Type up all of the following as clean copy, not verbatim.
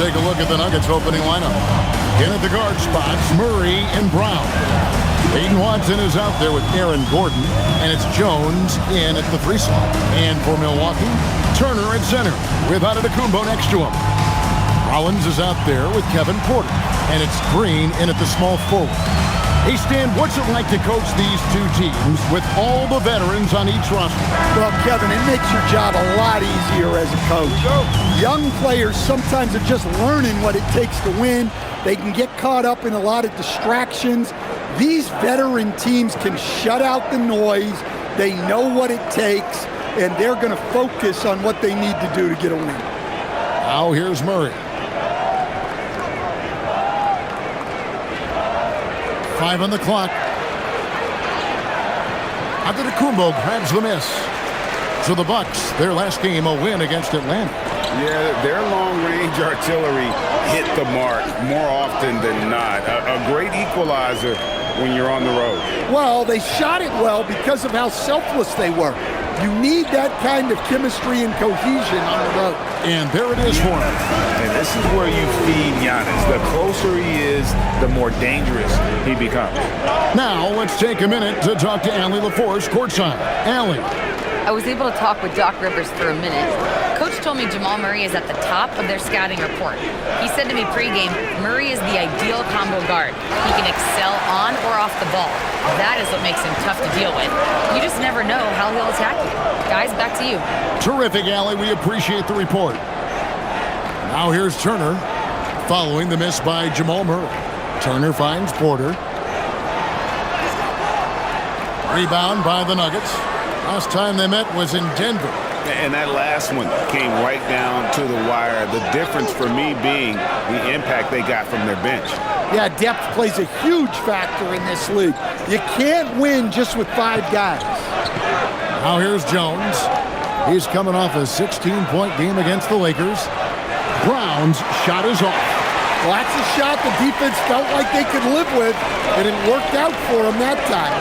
take a look at the Nuggets opening lineup. In at the guard spots, Murray and Brown. Aiden Watson is out there with Aaron Gordon, and it's Jones in at the 3 slot. And for Milwaukee, Turner at center with Antetokounmpo next to him. Rollins is out there with Kevin Porter, and it's Green in at the small forward. Hey, Stan, what's it like to coach these two teams with all the veterans on each roster? Well, Kevin, it makes your job a lot easier as a coach. Young players sometimes are just learning what it takes to win. They can get caught up in a lot of distractions. These veteran teams can shut out the noise. They know what it takes, and they're going to focus on what they need to do to get a win. Now here's Murray. 5 on the clock. Antetokounmpo grabs the miss. So the Bucks, their last game, a win against Atlanta. Yeah, their long-range artillery hit the mark more often than not. A great equalizer when you're on the road. Well, they shot it well because of how selfless they were. You need that kind of chemistry and cohesion on the road. And there it is for him. And this is where you feed Giannis. The closer he is, the more dangerous he becomes. Now let's take a minute to talk to Allie LaForce courtside. Allie. I was able to talk with Doc Rivers for a minute. Coach told me Jamal Murray is at the top of their scouting report. He said to me pregame, Murray is the ideal combo guard. He can excel on or off the ball. That is what makes him tough to deal with. You just never know how he'll attack you. Guys, back to you. Terrific, Allie. We appreciate the report. Now here's Turner following the miss by Jamal Murray. Turner finds Porter. Rebound by the Nuggets. Last time they met was in Denver. And that last one came right down to the wire. The difference for me being the impact they got from their bench. Yeah, depth plays a huge factor in this league. You can't win just with 5 guys. Now here's Jones. He's coming off a 16-point game against the Lakers. Brown's shot is off. Well, that's a shot the defense felt like they could live with, and it worked out for them that time.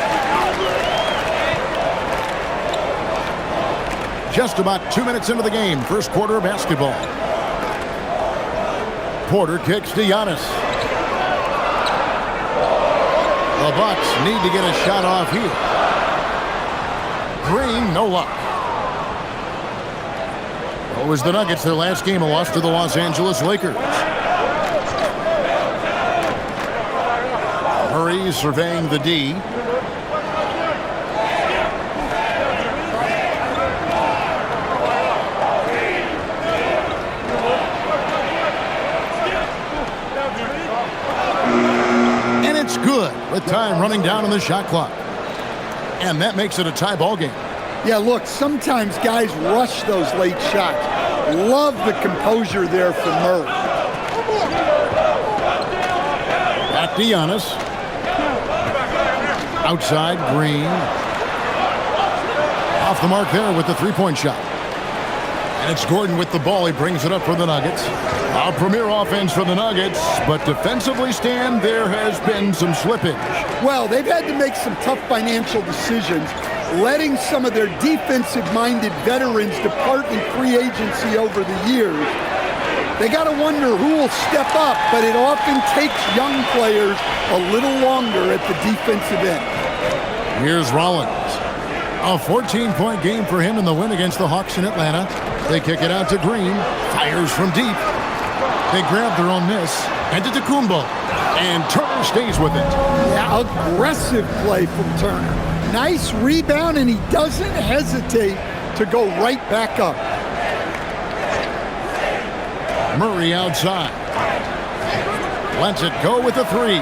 Just about 2 minutes into the game, first quarter of basketball. Porter kicks to Giannis. The Bucks need to get a shot off here. Green, no luck. It was the Nuggets, their last game, a loss to the Los Angeles Lakers. Murray surveying the D. Good, with time running down on the shot clock. And that makes it a tie ball game. Yeah, look, sometimes guys rush those late shots. Love the composure there from Murray. Back to Giannis. Outside, Green. Off the mark there with the three-point shot. And it's Gordon with the ball. He brings it up for the Nuggets. A premier offense for the Nuggets, but defensively, Stan, there has been some slippage. Well, they've had to make some tough financial decisions, letting some of their defensive-minded veterans depart in free agency over the years. They got to wonder who will step up, but it often takes young players a little longer at the defensive end. Here's Rollins. A 14-point game for him in the win against the Hawks in Atlanta. They kick it out to Green. Fires from deep. They grab their own miss. And to Antetokounmpo. And Turner stays with it. Yeah, aggressive play from Turner. Nice rebound, and he doesn't hesitate to go right back up. Murray outside. Lets it go with a 3.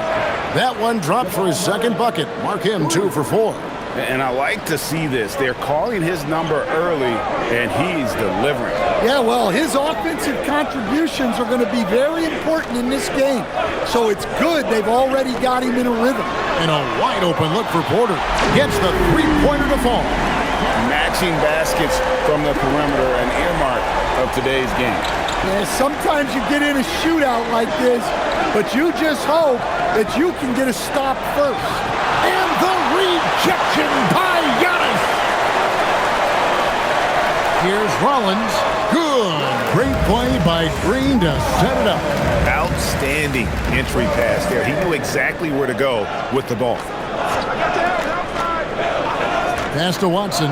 That one dropped for his second bucket. Mark him 2 for 4. And I like to see this. They're calling his number early, and he's delivering. Yeah, well, his offensive contributions are going to be very important in this game. So it's good they've already got him in a rhythm. And a wide-open look for Porter. Gets the three-pointer to fall. Matching baskets from the perimeter, an earmark of today's game. Yeah, sometimes you get in a shootout like this, but you just hope that you can get a stop first. And the rejection by Giannis. Here's Rollins. Good. Great play by Green to set it up. Outstanding entry pass there. He knew exactly where to go with the ball. Pass to Watson.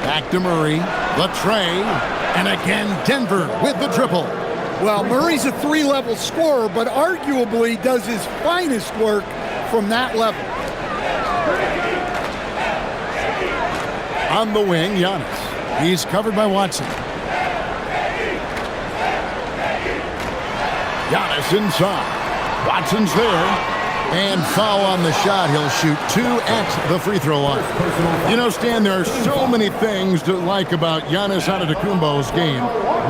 Back to Murray. The tray. And again, Denver with the triple. Well, Murray's a three-level scorer, but arguably does his finest work from that level. On the wing, Giannis. He's covered by Watson. Giannis inside. Watson's there. And foul on the shot. He'll shoot 2 at the free throw line. You know, Stan, there are so many things to like about Giannis Antetokounmpo's game.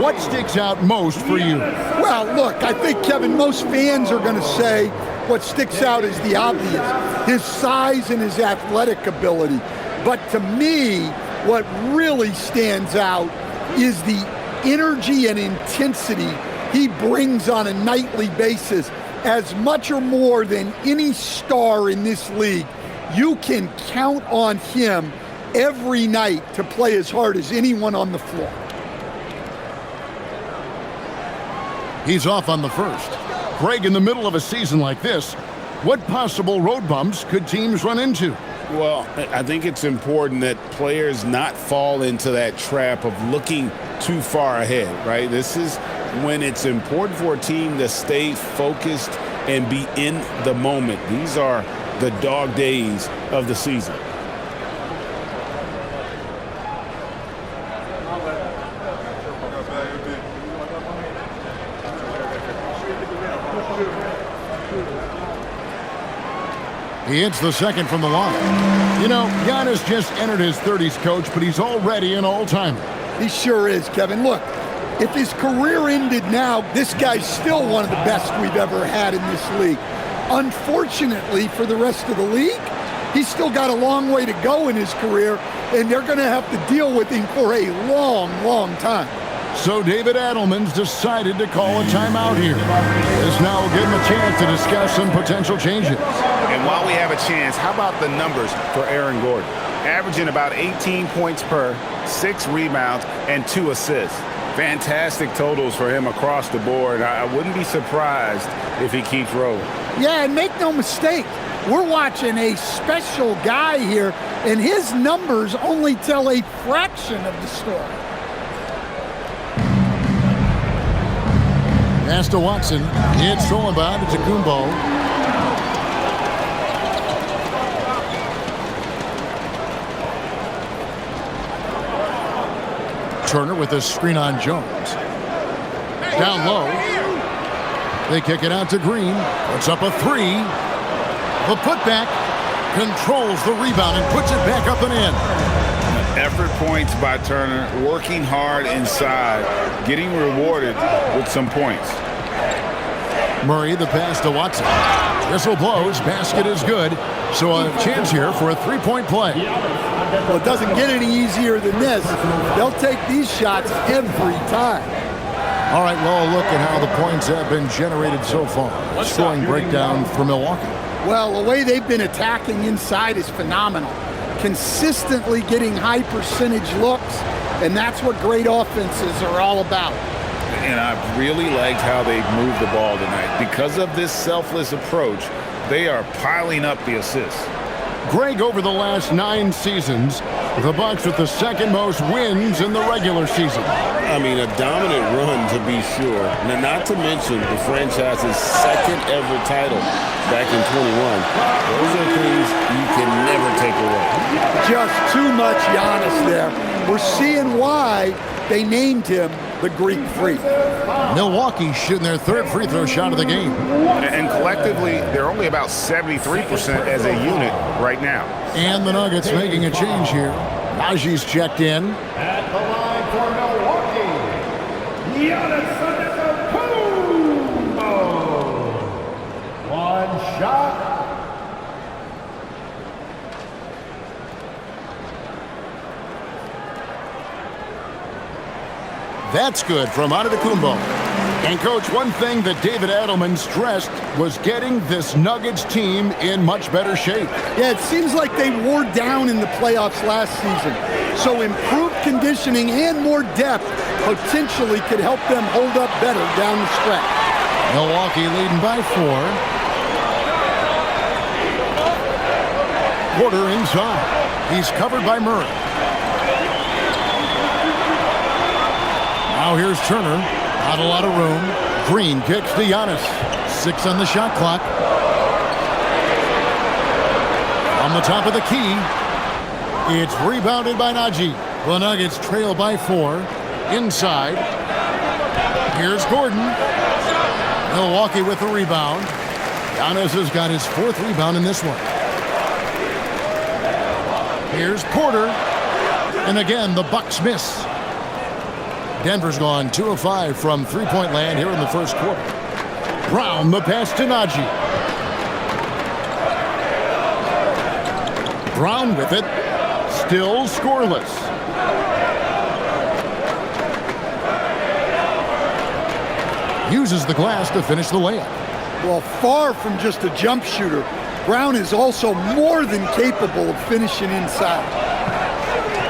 What sticks out most for you? Well, look, I think, Kevin, most fans are going to say what sticks out is the obvious, his size and his athletic ability. But to me, what really stands out is the energy and intensity he brings on a nightly basis. As much or more than any star in this league, you can count on him every night to play as hard as anyone on the floor. He's off on the first. Greg, in the middle of a season like this, what possible road bumps could teams run into? Well, I think it's important that players not fall into that trap of looking too far ahead, right? This is when it's important for a team to stay focused and be in the moment. These are the dog days of the season. He hits the second from the line. You know, Giannis just entered his 30s, Coach, but he's already an all-timer. He sure is, Kevin. Look, if his career ended now, this guy's still one of the best we've ever had in this league. Unfortunately for the rest of the league, he's still got a long way to go in his career, and they're going to have to deal with him for a long, long time. So David Adelman's decided to call a timeout here. This now will give him a chance to discuss some potential changes. And while we have a chance, how about the numbers for Aaron Gordon? Averaging about 18 points per, 6 rebounds, and 2 assists. Fantastic totals for him across the board. I wouldn't be surprised if he keeps rolling. Yeah, and make no mistake, we're watching a special guy here, and his numbers only tell a fraction of the story. Pass to Watson. It's stolen by Antetokounmpo. Turner with a screen on Jones. Down low. They kick it out to Green. Puts up a 3. The putback controls the rebound and puts it back up and in. Effort points by Turner, working hard inside, getting rewarded with some points. Murray, the pass to Watson. Whistle blows. Basket is good. So a chance here for a 3-point play. Well, it doesn't get any easier than this. They'll take these shots every time. All right, well, look at how the points have been generated so far. Scoring breakdown for Milwaukee. Well, the way they've been attacking inside is phenomenal. Consistently getting high percentage looks, and that's what great offenses are all about. And I've really liked how they've moved the ball tonight. Because of this selfless approach, they are piling up the assists. Greg, over the last 9 seasons, the Bucks with the second most wins in the regular season. I mean, a dominant run to be sure. Now, not to mention the franchise's second ever title back in 21. Those are things you can never take away. Just too much Giannis there. We're seeing why they named him the Greek Freak. Milwaukee shooting their 3rd free throw shot of the game. And collectively, they're only about 73% as a unit right now. And the Nuggets making a change here. Najee's checked in. At the line for Milwaukee, Giannis Antetokounmpo. One shot. That's good from Antetokounmpo. And, Coach, one thing that David Adelman stressed was getting this Nuggets team in much better shape. Yeah, it seems like they wore down in the playoffs last season. So improved conditioning and more depth potentially could help them hold up better down the stretch. Milwaukee leading by 4. Porter inside. He's covered by Murray. Now here's Turner. Not a lot of room. Green kicks to Giannis. 6 on the shot clock. On the top of the key. It's rebounded by Najee. The Nuggets trail by 4. Inside. Here's Gordon. Milwaukee with the rebound. Giannis has got his 4th rebound in this one. Here's Porter. And again, the Bucks miss. Denver's gone 2 of 5 from three-point land here in the first quarter. Brown, the pass to Najee. Brown with it. Still scoreless. Uses the glass to finish the layup. Well, far from just a jump shooter, Brown is also more than capable of finishing inside.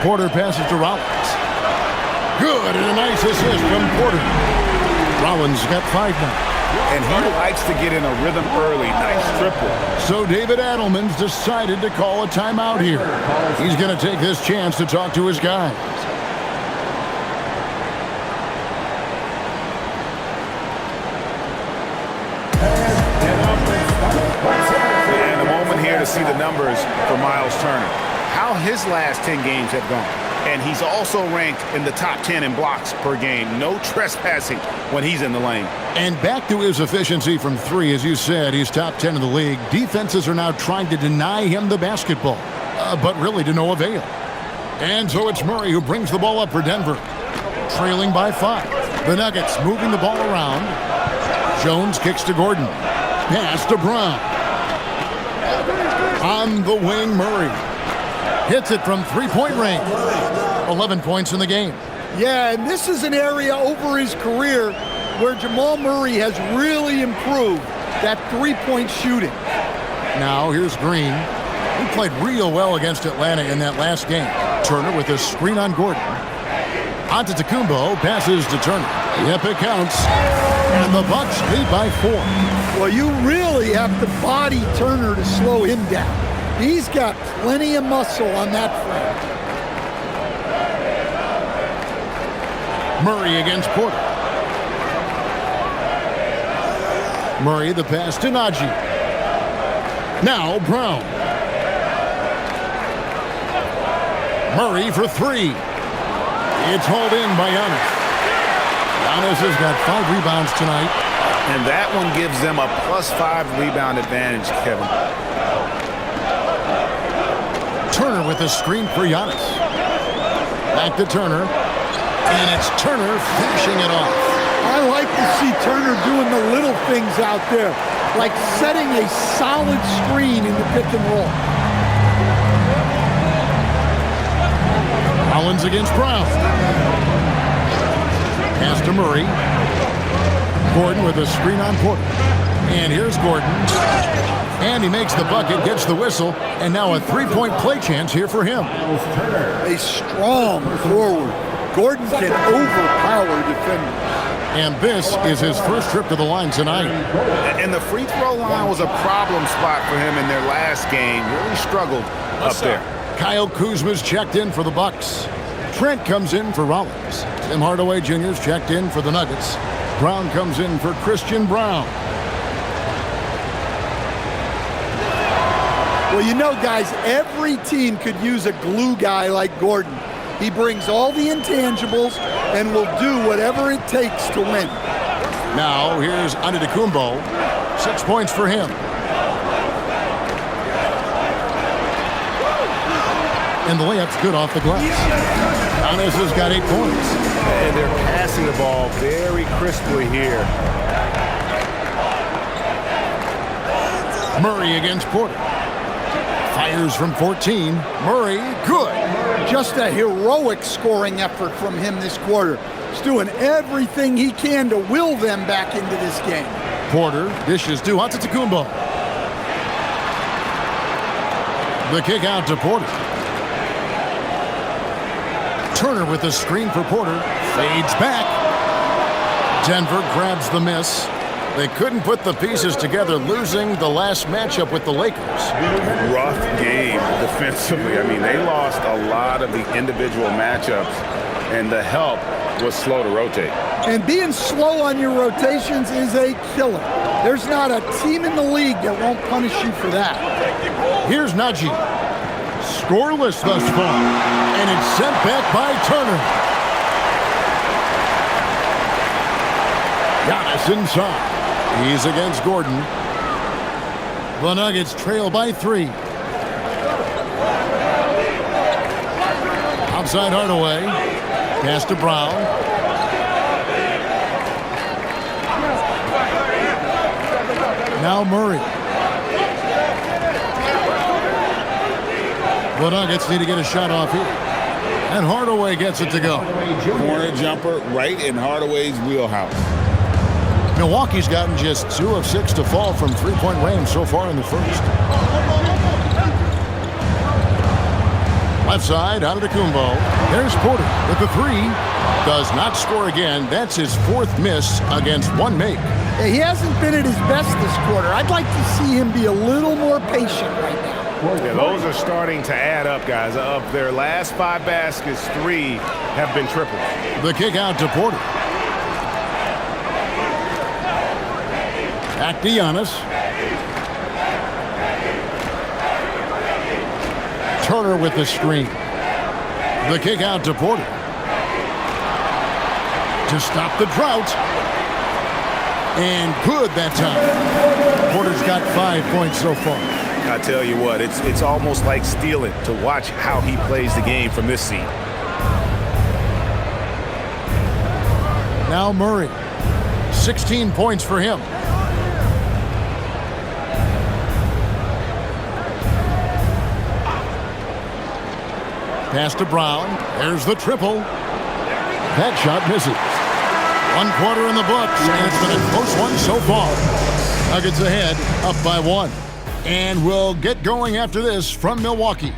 Porter passes to Rollins. Good, and a nice assist from Porter. Rollins got 5 now. And he likes to get in a rhythm early. Nice triple. So David Adelman's decided to call a timeout here. He's going to take this chance to talk to his guys. And a moment here to see the numbers for Miles Turner. How his last 10 games have gone. And he's also ranked in the top 10 in blocks per game. No trespassing when he's in the lane. And back to his efficiency from 3, as you said, he's top 10 in the league. Defenses are now trying to deny him the basketball, but really to no avail. And so it's Murray who brings the ball up for Denver, trailing by 5. The Nuggets moving the ball around. Jones kicks to Gordon. Pass to Brown. On the wing, Murray. Hits it from three-point range. 11 points in the game. Yeah, and this is an area over his career where Jamal Murray has really improved that three-point shooting. Now here's Green. He played real well against Atlanta in that last game. Turner with a screen on Gordon. Antetokounmpo passes to Turner. Yep, it counts. And the Bucks lead by 4. Well, you really have to body Turner to slow him down. He's got plenty of muscle on that front. Murray against Porter. Murray the pass to Najee. Now Brown. Murray for 3. It's hauled in by Giannis. Giannis has got 5 rebounds tonight. And that one gives them a +5 rebound advantage, Kevin. Turner with a screen for Giannis. Back to Turner. And it's Turner finishing it off. I like to see Turner doing the little things out there, like setting a solid screen in the pick and roll. Rollins against Brown. Pass to Murray. Gordon with a screen on Porter. And here's Gordon. And he makes the bucket, gets the whistle, and now a three-point play chance here for him. A strong forward. Gordon can overpower defenders. And this is his first trip to the line tonight. And the free throw line was a problem spot for him in their last game. Really struggled up there. Kyle Kuzma's checked in for the Bucks. Trent comes in for Rollins. Tim Hardaway Jr.'s checked in for the Nuggets. Brown comes in for Christian Brown. Well, you know, guys, every team could use a glue guy like Gordon. He brings all the intangibles and will do whatever it takes to win. Now, here's Antetokounmpo. 6 points for him. And the layup's good off the glass. Giannis has got 8 points. And they're passing the ball very crisply here. Murray against Porter. Fires from 14. Murray, good. Just a heroic scoring effort from him this quarter. He's doing everything he can to will them back into this game. Porter dishes to Antetokounmpo. The kick out to Porter. Turner with the screen for Porter. Fades back. Denver grabs the miss. They couldn't put the pieces together, losing the last matchup with the Lakers. Rough game defensively. I mean, they lost a lot of the individual matchups, and the help was slow to rotate. And being slow on your rotations is a killer. There's not a team in the league that won't punish you for that. Here's Najee. Scoreless thus far. And it's sent back by Turner. Giannis inside. He's against Gordon. The Nuggets trail by 3. Outside Hardaway. Pass to Brown. Now Murray. The Nuggets need to get a shot off here. And Hardaway gets it to go. Corner jumper right in Hardaway's wheelhouse. Milwaukee's gotten just 2 of 6 to fall from three-point range so far in the first. Left side, Antetokounmpo. There's Porter with the 3. Does not score again. That's his 4th miss against 1 make. He hasn't been at his best this quarter. I'd like to see him be a little more patient right now. Yeah, those are starting to add up, guys. Of their last 5 baskets, 3 have been triples. The kick out to Porter. Back to Giannis. Turner with the screen. The kick out to Porter. To stop the drought. And good that time. Porter's got 5 points so far. I tell you what, it's almost like stealing to watch how he plays the game from this seat. Now Murray. 16 points for him. Pass to Brown. There's the triple. That shot misses. 1 quarter in the books, and it's been a close one so far. Nuggets ahead, up by 1. And we'll get going after this from Milwaukee.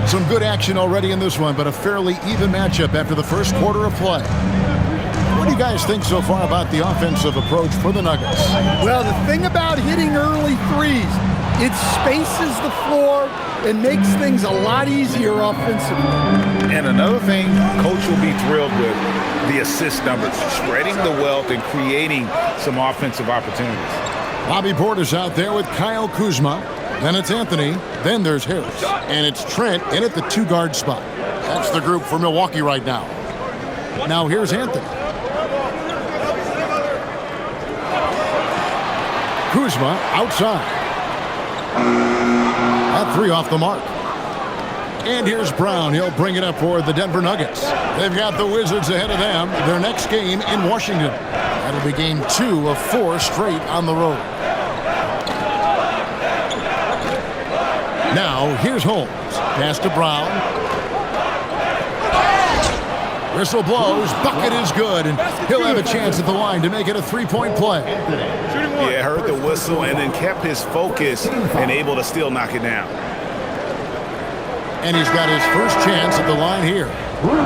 Some good action already in this one, but a fairly even matchup after the first quarter of play. What do you guys think so far about the offensive approach for the Nuggets? Well, the thing about hitting early threes, it spaces the floor and makes things a lot easier offensively. And another thing, Coach will be thrilled with the assist numbers, spreading the wealth and creating some offensive opportunities. Bobby Portis out there with Kyle Kuzma. Then it's Anthony. Then there's Harris. And it's Trent in at the 2-guard spot. That's the group for Milwaukee right now. Now here's Anthony. Kuzma outside. That 3 off the mark. And here's Brown. He'll bring it up for the Denver Nuggets. They've got the Wizards ahead of them. Their next game in Washington. That'll be game 2 of 4 straight on the road. Now, here's Holmes. Pass to Brown. Whistle blows. Bucket is good. And he'll have a chance at the line to make it a 3-point play. Yeah, heard the whistle and then kept his focus and able to still knock it down. And he's got his first chance at the line here.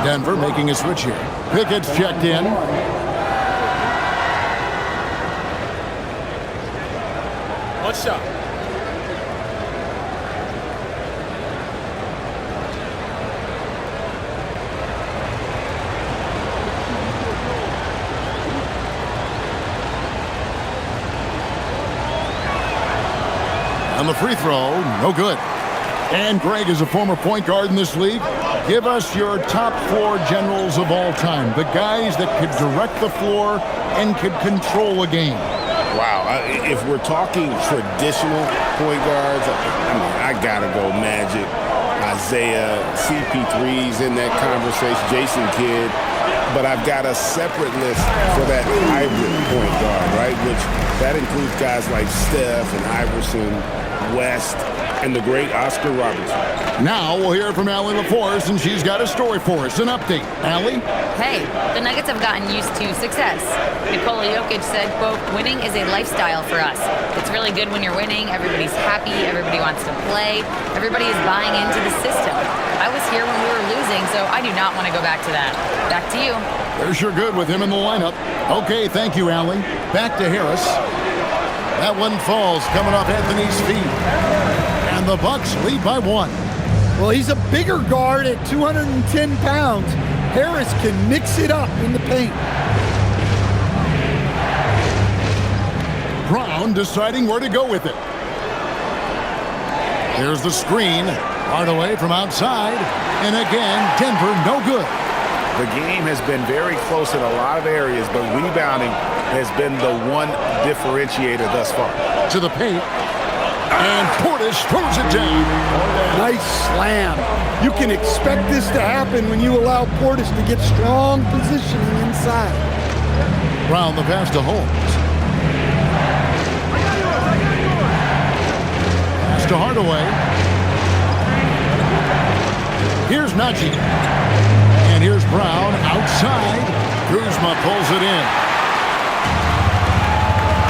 Denver making a switch here. Pickett's checked in. One shot. On the free throw, no good. And Greg is a former point guard in this league. Give us your top 4 generals of all time. The guys that could direct the floor and could control a game. Wow, if we're talking traditional point guards, I gotta go Magic, Isaiah, CP3's in that conversation, Jason Kidd. But I've got a separate list for that hybrid point guard, right? Which that includes guys like Steph and Iverson, West, and the great Oscar Robertson. Now we'll hear from Allie LaForce, and she's got a story for us. An update. Allie? Hey, the Nuggets have gotten used to success. Nikola Jokic said, quote, winning is a lifestyle for us. It's really good when you're winning. Everybody's happy. Everybody wants to play. Everybody is buying into the system. I was here when we were losing, so I do not want to go back to that. Back to you. They're sure good with him in the lineup. Okay, thank you, Allie. Back to Harris. That one falls coming off Anthony's feet. And the Bucks lead by 1. Well, he's a bigger guard at 210 pounds. Harris can mix it up in the paint. Brown deciding where to go with it. Here's the screen. Hardaway from outside. And again, Denver no good. The game has been very close in a lot of areas, but rebounding has been the one differentiator thus far. To the paint. And Portis throws it down. Nice slam. You can expect this to happen when you allow Portis to get strong positioning inside. Brown the pass to Holmes. Pass to Hardaway. Here's Najee. And here's Brown outside. Kuzma pulls it in.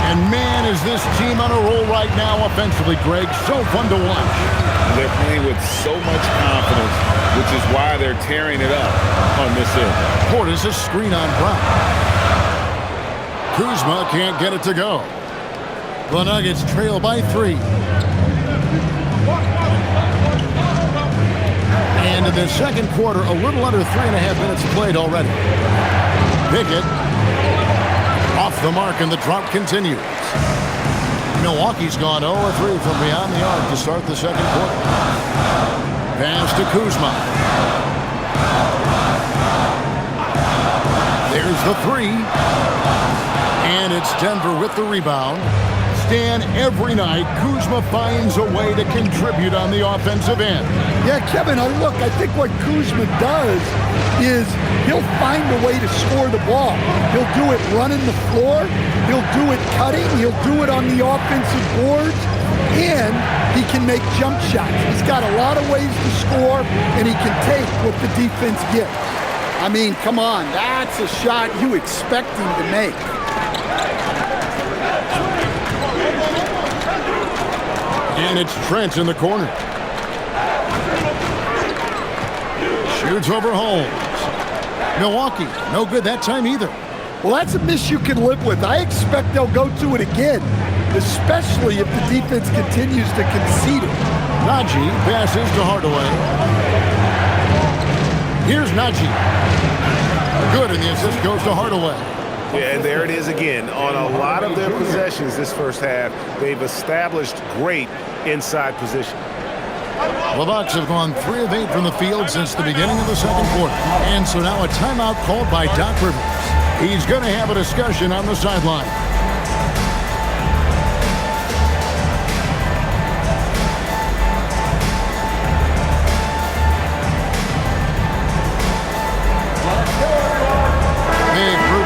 And man, is this team on a roll right now offensively, Greg. So fun to watch. They're playing with so much confidence, which is why they're tearing it up on this end. Portis a screen on Brown. Kuzma can't get it to go. The Nuggets trail by 3. And in the second quarter, a little under 3.5 minutes played already. Pickett off the mark, and the drought continues. Milwaukee's gone 0-3 from beyond the arc to start the second quarter. Pass to Kuzma. There's the 3. And it's Denver with the rebound. Stan, every night, Kuzma finds a way to contribute on the offensive end. Yeah, Kevin, look, I think what Kuzma does is he'll find a way to score the ball. He'll do it running the floor. He'll do it cutting. He'll do it on the offensive boards. And he can make jump shots. He's got a lot of ways to score, and he can take what the defense gives. I mean, come on, that's a shot you expect him to make. And it's Trent in the corner. Shoots over Holmes. Milwaukee, no good that time either. Well, that's a miss you can live with. I expect they'll go to it again, especially if the defense continues to concede it. Najee passes to Hardaway. Here's Najee. Good, and the assist goes to Hardaway. Yeah, and there it is again. On a lot of their possessions this first half, they've established great inside position. The Bucks have gone 3 of 8 from the field since the beginning of the second quarter. And so now a timeout called by Doc Rivers. He's going to have a discussion on the sideline.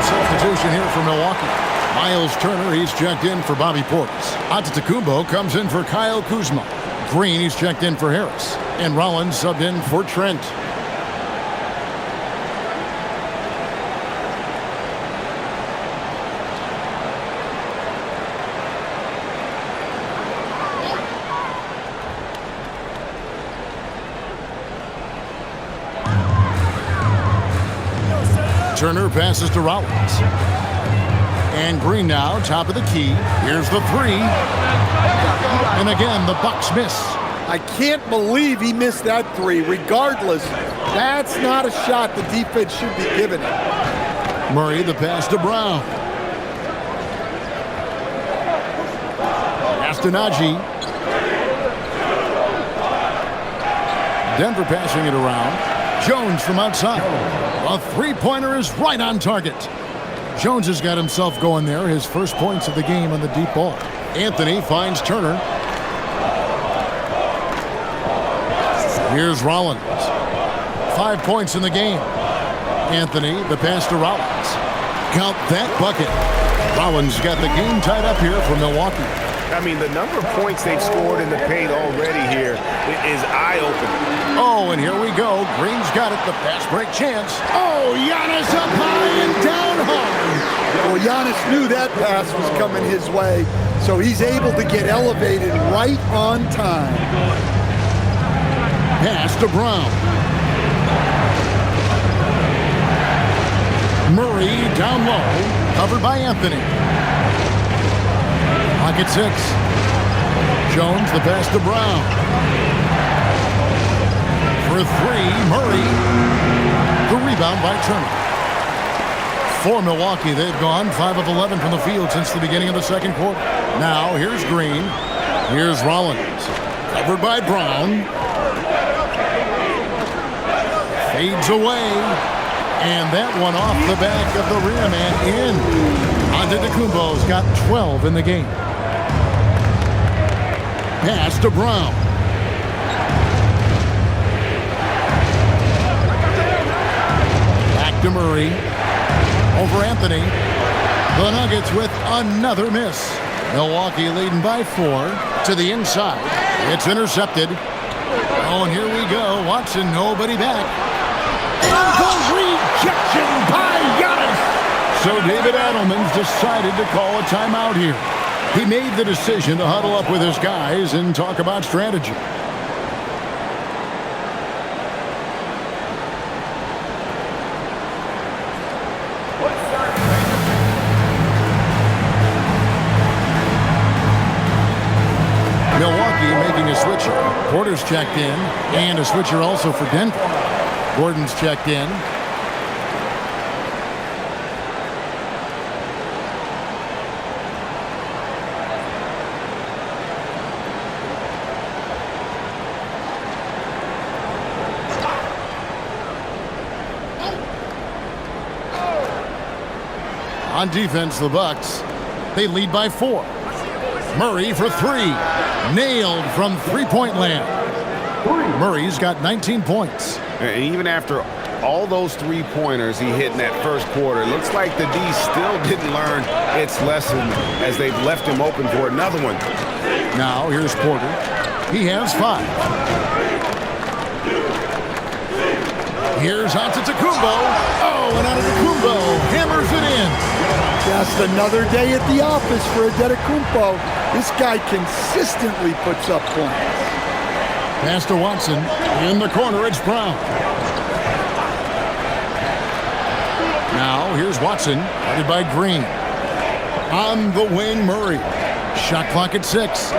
Substitution here for Milwaukee. Miles Turner, he's checked in for Bobby Portis. Antetokounmpo comes in for Kyle Kuzma. Green, he's checked in for Harris. And Rollins subbed in for Trent. Turner passes to Rollins. And Green now, top of the key. Here's the 3. And again, the Bucks miss. I can't believe he missed that 3. Regardless, that's not a shot the defense should be giving him. Murray, the pass to Brown. Pass to Najee. Denver passing it around. Jones from outside. A three-pointer is right on target. Jones has got himself going there. His first points of the game on the deep ball. Anthony finds Turner. Here's Rollins. 5 points in the game. Anthony, the pass to Rollins. Count that bucket. Rollins got the game tied up here for Milwaukee. I mean, the number of points they've scored in the paint already here is eye-opening. Oh, and here we go. Green's got it. The fast break chance. Oh, Giannis up high and down hard. Well, Giannis knew that pass was coming his way, so he's able to get elevated right on time. Pass to Brown. Murray down low, covered by Anthony. Pocket 6. Jones, the pass to Brown. For 3, Murray. The rebound by Turner. For Milwaukee, they've gone 5 of 11 from the field since the beginning of the second quarter. Now, here's Green. Here's Rollins. Covered by Brown. Fades away. And that one off the back of the rim and in. Antetokounmpo's got 12 in the game. Pass to Brown. Back to Murray. Over Anthony. The Nuggets with another miss. Milwaukee leading by 4 to the inside. It's intercepted. Oh, and here we go. Watson, nobody back. The rejection by Giannis. So David Adelman's decided to call a timeout here. He made the decision to huddle up with his guys and talk about strategy. Milwaukee making a switcher. Porter's checked in, and a switcher also for Denver. Gordon's checked in. On defense, the Bucks, they lead by 4. Murray for 3. Nailed from three-point land. Murray's got 19 points. And even after all those three-pointers he hit in that first quarter, it looks like the D still didn't learn its lesson as they've left him open for another one. Now, here's Porter. He has 5. Here's Antetokounmpo. Oh, and Antetokounmpo hammers it in. Just another day at the office for Antetokounmpo. This guy consistently puts up points. Pass to Watson. In the corner, it's Brown. Now, here's Watson, headed by Green. On the wing, Murray. Shot clock at 6.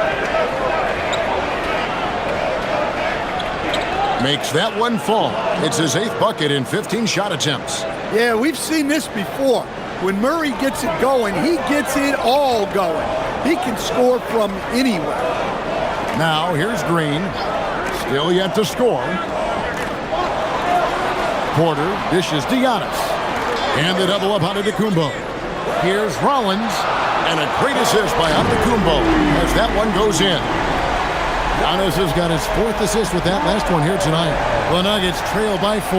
Makes that one fall. It's his 8th bucket in 15 shot attempts. Yeah, we've seen this before. When Murray gets it going, he gets it all going. He can score from anywhere. Now, here's Green. Still yet to score. Porter dishes to Giannis. And the double up on Antetokounmpo. Here's Rollins. And a great assist by Antetokounmpo as that one goes in. Giannis has got his 4th assist with that last one here tonight. The Nuggets trail by 4.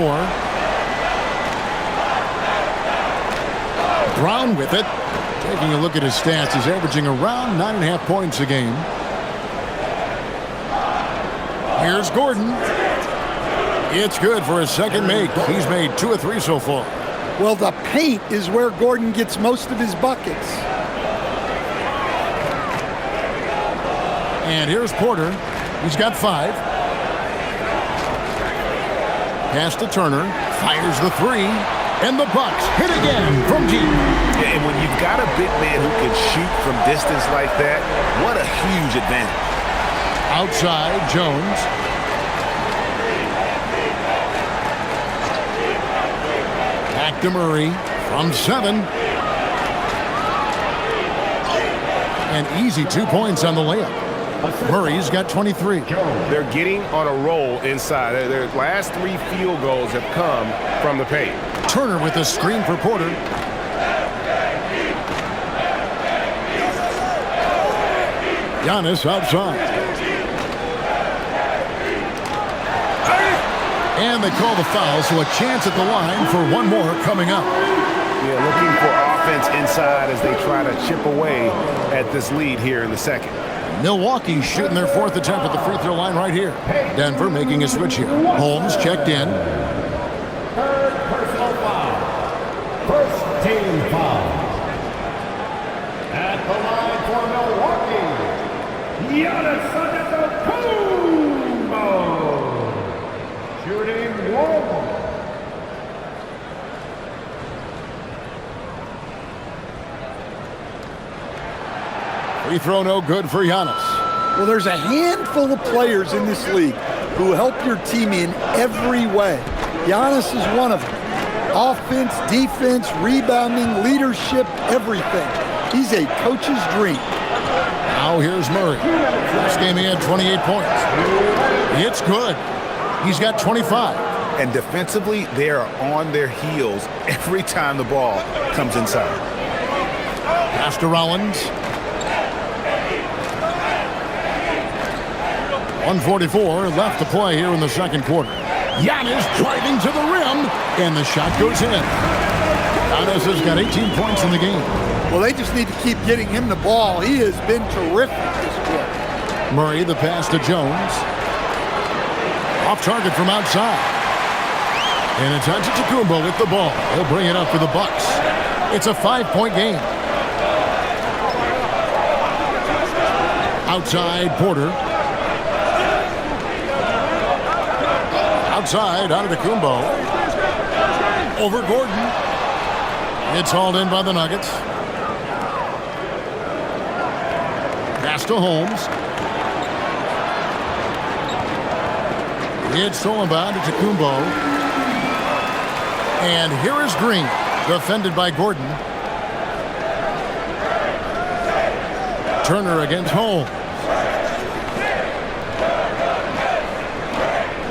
Brown with it. Taking a look at his stats, he's averaging around 9.5 points a game. Here's Gordon. It's good for his second make. He's made 2 of 3 so far. Well, the paint is where Gordon gets most of his buckets. And here's Porter. He's got 5. Pass to Turner. Fires the 3. And the Bucks hit again from deep. And when you've got a big man who can shoot from distance like that, what a huge advantage. Outside, Jones. Back to Murray from 7. An easy 2 points on the layup. Murray's got 23. They're getting on a roll inside. Their last 3 field goals have come from the paint. Turner with a screen for Porter. Giannis outside. And they call the foul, so a chance at the line for one more coming up. Yeah, looking for offense inside as they try to chip away at this lead here in the second. Milwaukee shooting their 4th attempt at the free throw line right here. Denver making a switch here. Holmes checked in. Third personal foul. First team foul. At the line for Milwaukee, Giannis Antetokounmpo. Shooting 1. Free throw no good for Giannis. Well, there's a handful of players in this league who help your team in every way. Giannis is one of them. Offense, defense, rebounding, leadership, everything. He's a coach's dream. Now here's Murray. Last game he had 28 points. It's good. He's got 25. And defensively, they are on their heels every time the ball comes inside. Pass to Rollins. 1:44 left to play here in the second quarter. Giannis driving to the rim, and the shot goes in. Giannis has got 18 points in the game. Well, they just need to keep getting him the ball. He has been terrific this quarter. Murray, the pass to Jones. Off target from outside. And it's Antetokounmpo with the ball. He'll bring it up for the Bucks. It's a 5-point game. Outside, Porter. Outside, Antetokounmpo. Over Gordon. It's hauled in by the Nuggets. Pass to Holmes. It's stolen by Antetokounmpo. And here is Green, defended by Gordon. Turner against Holmes.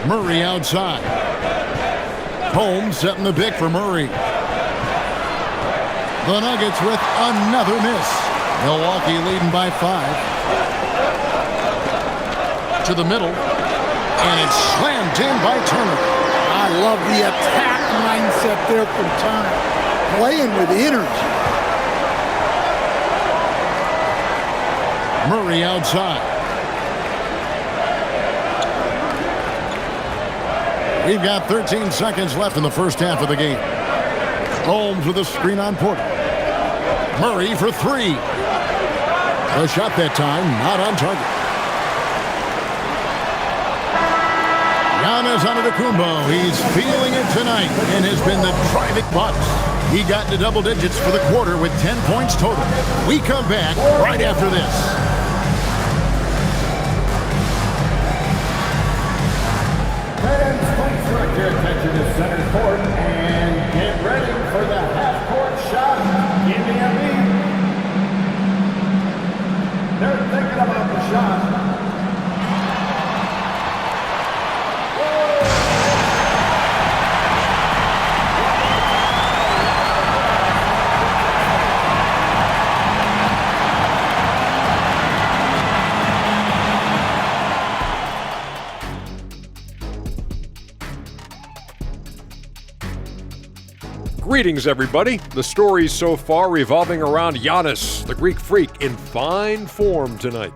Murray outside. Holmes setting the pick for Murray. The Nuggets with another miss. Milwaukee leading by 5. To the middle. And it's slammed in by Turner. I love the attack mindset there from Turner. Playing with energy. Murray outside. We've got 13 seconds left in the first half of the game. Holmes with a screen on Porter. Murray for 3. A shot that time, not on target. Giannis Antetokounmpo, he's feeling it tonight and has been the driving Bucks. He got into double digits for the quarter with 10 points total. We come back right after this. Fans, please direct your attention to center court and get ready for the half-court shot in the NBA. They're thinking about the shot. Greetings, everybody. The stories so far revolving around Giannis, the Greek freak, in fine form tonight.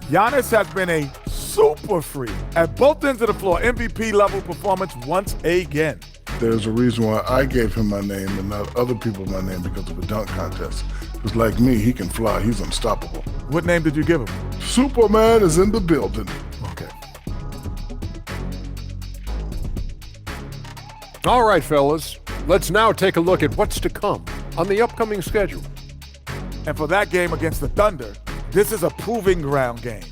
Giannis has been a super freak at both ends of the floor. MVP level performance once again. There's a reason why I gave him my name and not other people my name, because of the dunk contest. Because like me, he can fly. He's unstoppable. What name did you give him? Superman is in the building. Okay. All right, fellas, let's now take a look at what's to come on the upcoming schedule. And for that game against the Thunder, this is a proving ground game,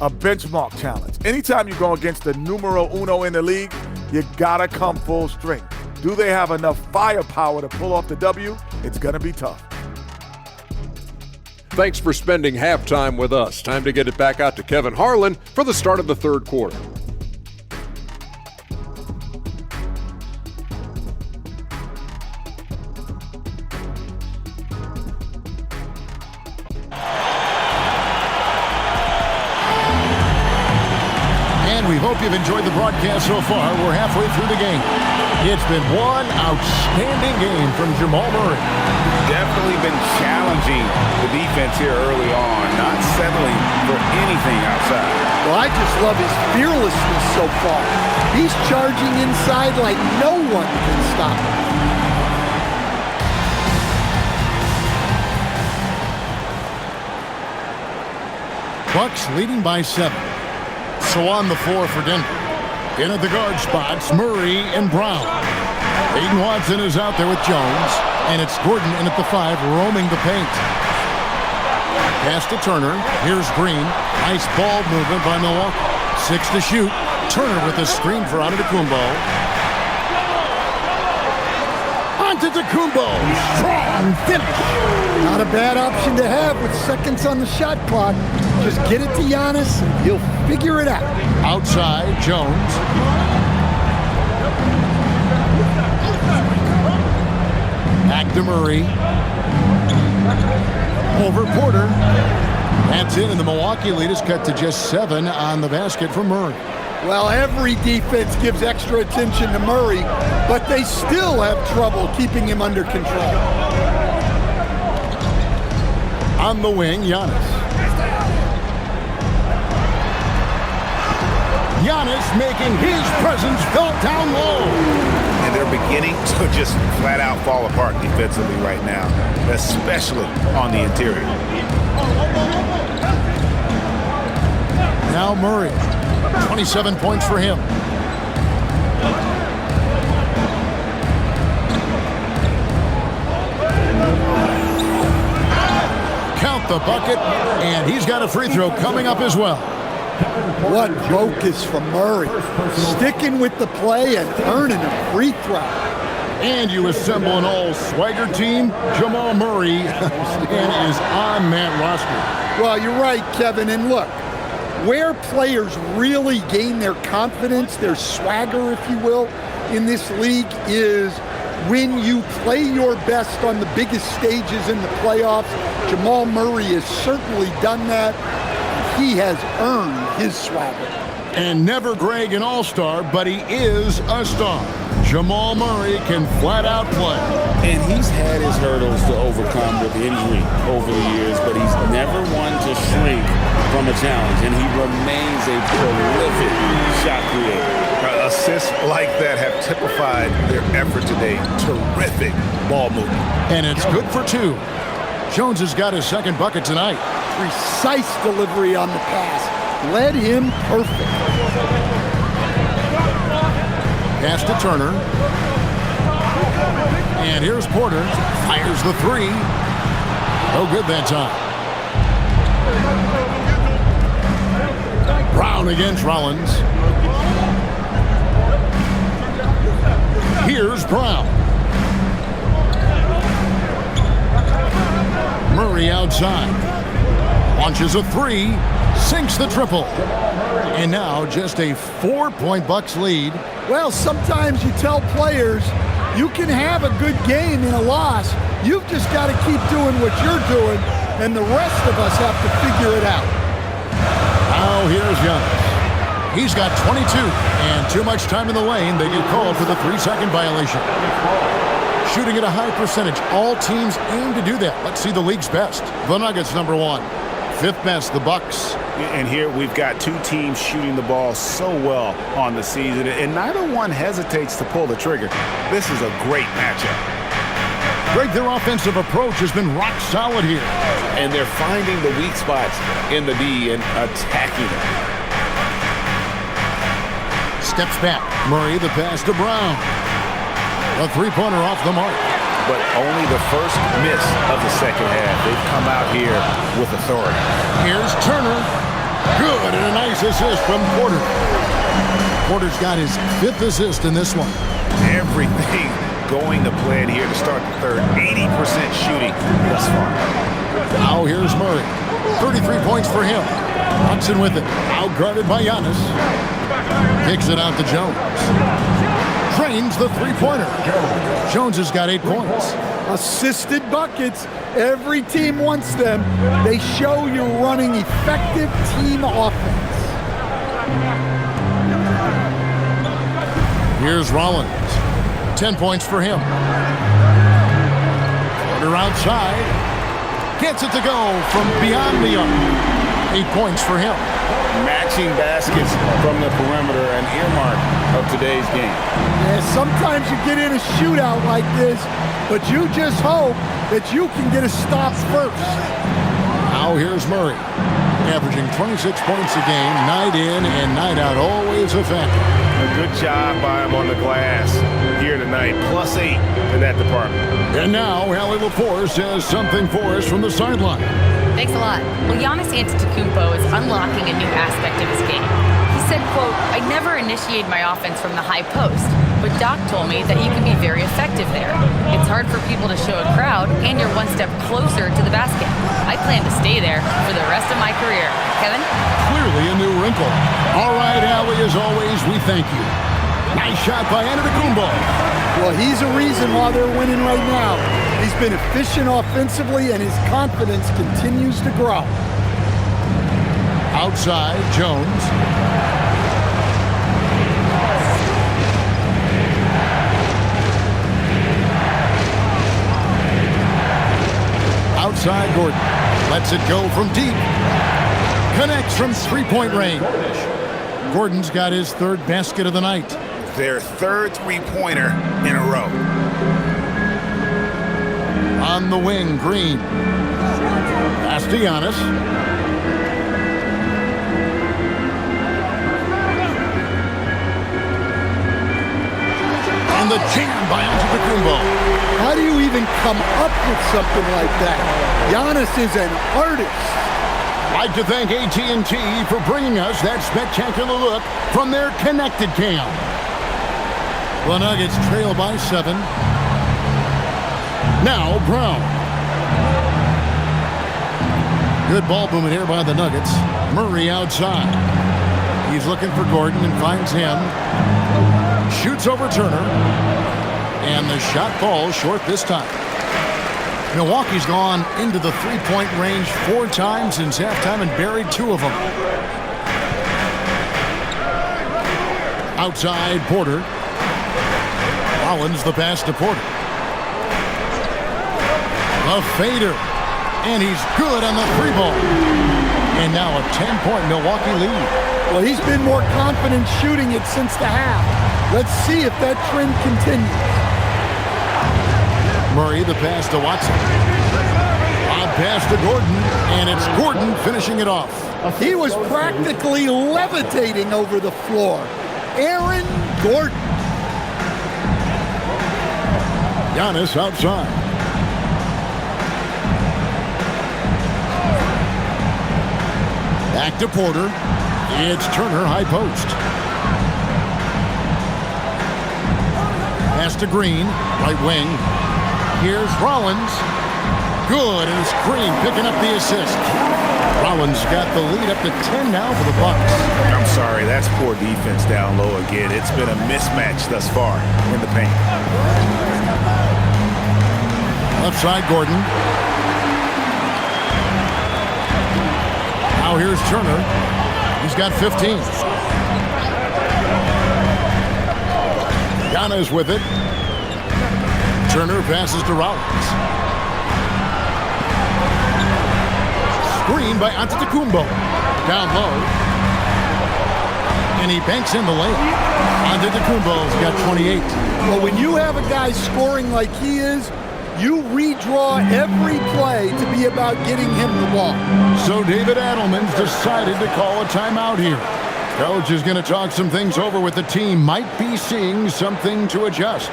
a benchmark challenge. Anytime you go against the numero uno in the league, you gotta come full strength. Do they have enough firepower to pull off the W? It's gonna be tough. Thanks for spending halftime with us. Time to get it back out to Kevin Harlan for the start of the third quarter. We hope you've enjoyed the broadcast so far. We're halfway through the game. It's been one outstanding game from Jamal Murray. Definitely been challenging the defense here early on, not settling for anything outside. Well, I just love his fearlessness so far. He's charging inside like no one can stop him. Bucks leading by 7. So on the floor for Denver. In at the guard spots, Murray and Brown. Aiden Watson is out there with Jones. And it's Gordon in at the 5, roaming the paint. Pass to Turner. Here's Green. Nice ball movement by Milwaukee. 6 to shoot. Turner with a screen for Antetokounmpo. Antetokounmpo. Strong finish. Not a bad option to have with seconds on the shot clock. Just get it to Giannis, and he'll figure it out. Outside, Jones. Back to Murray. Over Porter. That's it, and the Milwaukee lead is cut to just 7 on the basket from Murray. Well, every defense gives extra attention to Murray, but they still have trouble keeping him under control. On the wing, Giannis. Giannis making his presence felt down low. And they're beginning to just flat out fall apart defensively right now, especially on the interior. Now Murray, 27 points for him. Count the bucket, and he's got a free throw coming up as well. What focus from Murray. Sticking with the play and earning a free throw. And you assemble an all-swagger team. Jamal Murray is on that roster. Well, you're right, Kevin. And look, where players really gain their confidence, their swagger, if you will, in this league is when you play your best on the biggest stages in the playoffs. Jamal Murray has certainly done that. He has earned his swagger. And never Greg an all-star, but he is a star. Jamal Murray can flat out play. And he's had his hurdles to overcome with injury over the years, but he's never one to shrink from a challenge, and he remains a prolific shot creator. Assists like that have typified their effort today. Terrific ball movement. And it's good for 2. Jones has got his second bucket tonight. Precise delivery on the pass. Led him perfect. Pass to Turner. And here's Porter. Fires the 3. No good that time. Brown against Rollins. Here's Brown. Murray outside. Launches a 3. Sinks the triple. And now just a 4-point Bucks lead. Well, sometimes you tell players you can have a good game in a loss. You've just got to keep doing what you're doing, and the rest of us have to figure it out. Now here's Giannis. He's got 22, and too much time in the lane. They get called for the 3-second violation. Shooting at a high percentage. All teams aim to do that. Let's see the league's best. The Nuggets, number 1. 5th best, the Bucks. And here we've got 2 teams shooting the ball so well on the season, and neither one hesitates to pull the trigger. This is a great matchup. Greg, their offensive approach has been rock solid here. And they're finding the weak spots in the D and attacking it. Steps back. Murray, the pass to Brown. A 3-pointer off the mark. But only the first miss of the second half. They've come out here with authority. Here's Turner. Good, and a nice assist from Porter. Porter's got his 5th assist in this one. Everything going to plan here to start the third. 80% shooting thus far. Now here's Murray. 33 points for him. Hudson with it. Outguarded by Giannis. Kicks it out to Jones. Drains the 3-pointer. Jones has got 8 points. Assisted buckets. Every team wants them. They show you're running effective team offense. Here's Rollins. 10 points for him. Porter outside. Gets it to go from beyond the arc. 8 points for him. Matching baskets from the perimeter, an earmark of today's game. Yeah, sometimes you get in a shootout like this, but you just hope that you can get a stop first. Now here's Murray, averaging 26 points a game, night in and night out, always a factor. A good job by him on the glass here tonight. +8 in that department. And now Hallie Lepore says something for us from the sideline. Thanks a lot. Well, Giannis Antetokounmpo is unlocking a new aspect of his game. He said, quote, "I never initiate my offense from the high post, but Doc told me that you can be very effective there. It's hard for people to show a crowd, and you're one step closer to the basket. I plan to stay there for the rest of my career." Kevin? Clearly a new wrinkle. All right, Hallie, as always, we thank you. Nice shot by Antetokounmpo. Well, he's a reason why they're winning right now. He's been efficient offensively, and his confidence continues to grow. Outside, Jones. Outside, Gordon. Lets it go from deep. Connects from three-point range. Gordon's got his third basket of the night. Their third three-pointer in a row. On the wing, Green. Pass to Giannis. And the jam by Antetokounmpo. How do you even come up with something like that? Giannis is an artist. I'd like to thank AT&T for bringing us that spectacular look from their Connected Cam. The Nuggets trail by 7. Now Brown. Good ball movement here by the Nuggets. Murray outside. He's looking for Gordon and finds him. Shoots over Turner. And the shot falls short this time. Milwaukee's gone into the three-point range 4 times since halftime and buried 2 of them. Outside, Porter. Rollins the pass to Porter. A fader. And he's good on the 3-ball. And now a 10-point Milwaukee lead. Well, he's been more confident shooting it since the half. Let's see if that trend continues. Murray the pass to Watson. Odd pass to Gordon. And it's Gordon finishing it off. He was practically levitating over the floor. Aaron Gordon. Giannis outside. Back to Porter. It's Turner, high post. Pass to Green, right wing. Here's Rollins. Good, and it's Green picking up the assist. Rollins got the lead up to 10 now for the Bucks. I'm sorry, that's poor defense down low again. It's been a mismatch thus far in the paint. Left side, Gordon. Now here's Turner. He's got 15. Giannis with it. Turner passes to Rollins. Screen by Antetokounmpo. Down low. And he banks in the lane. Antetokounmpo's got 28. Well, when you have a guy scoring like he is, you redraw every play to be about getting him the ball. So David Adelman's decided to call a timeout here. Coach is going to talk some things over with the team. Might be seeing something to adjust.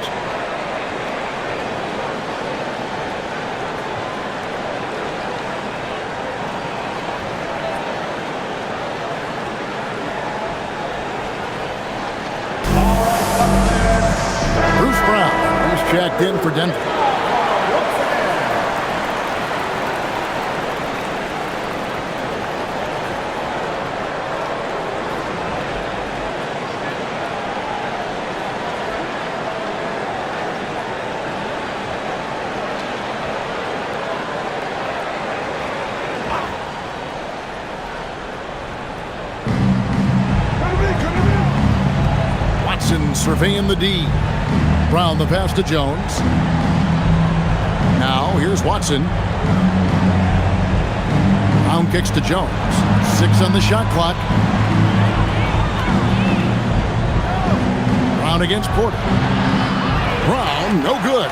Bruce Brown, he's checked in for Denver. surveying the D. Brown the pass to Jones. Now here's Watson. Brown kicks to Jones. 6 on the shot clock. Brown against Porter. Brown, no good.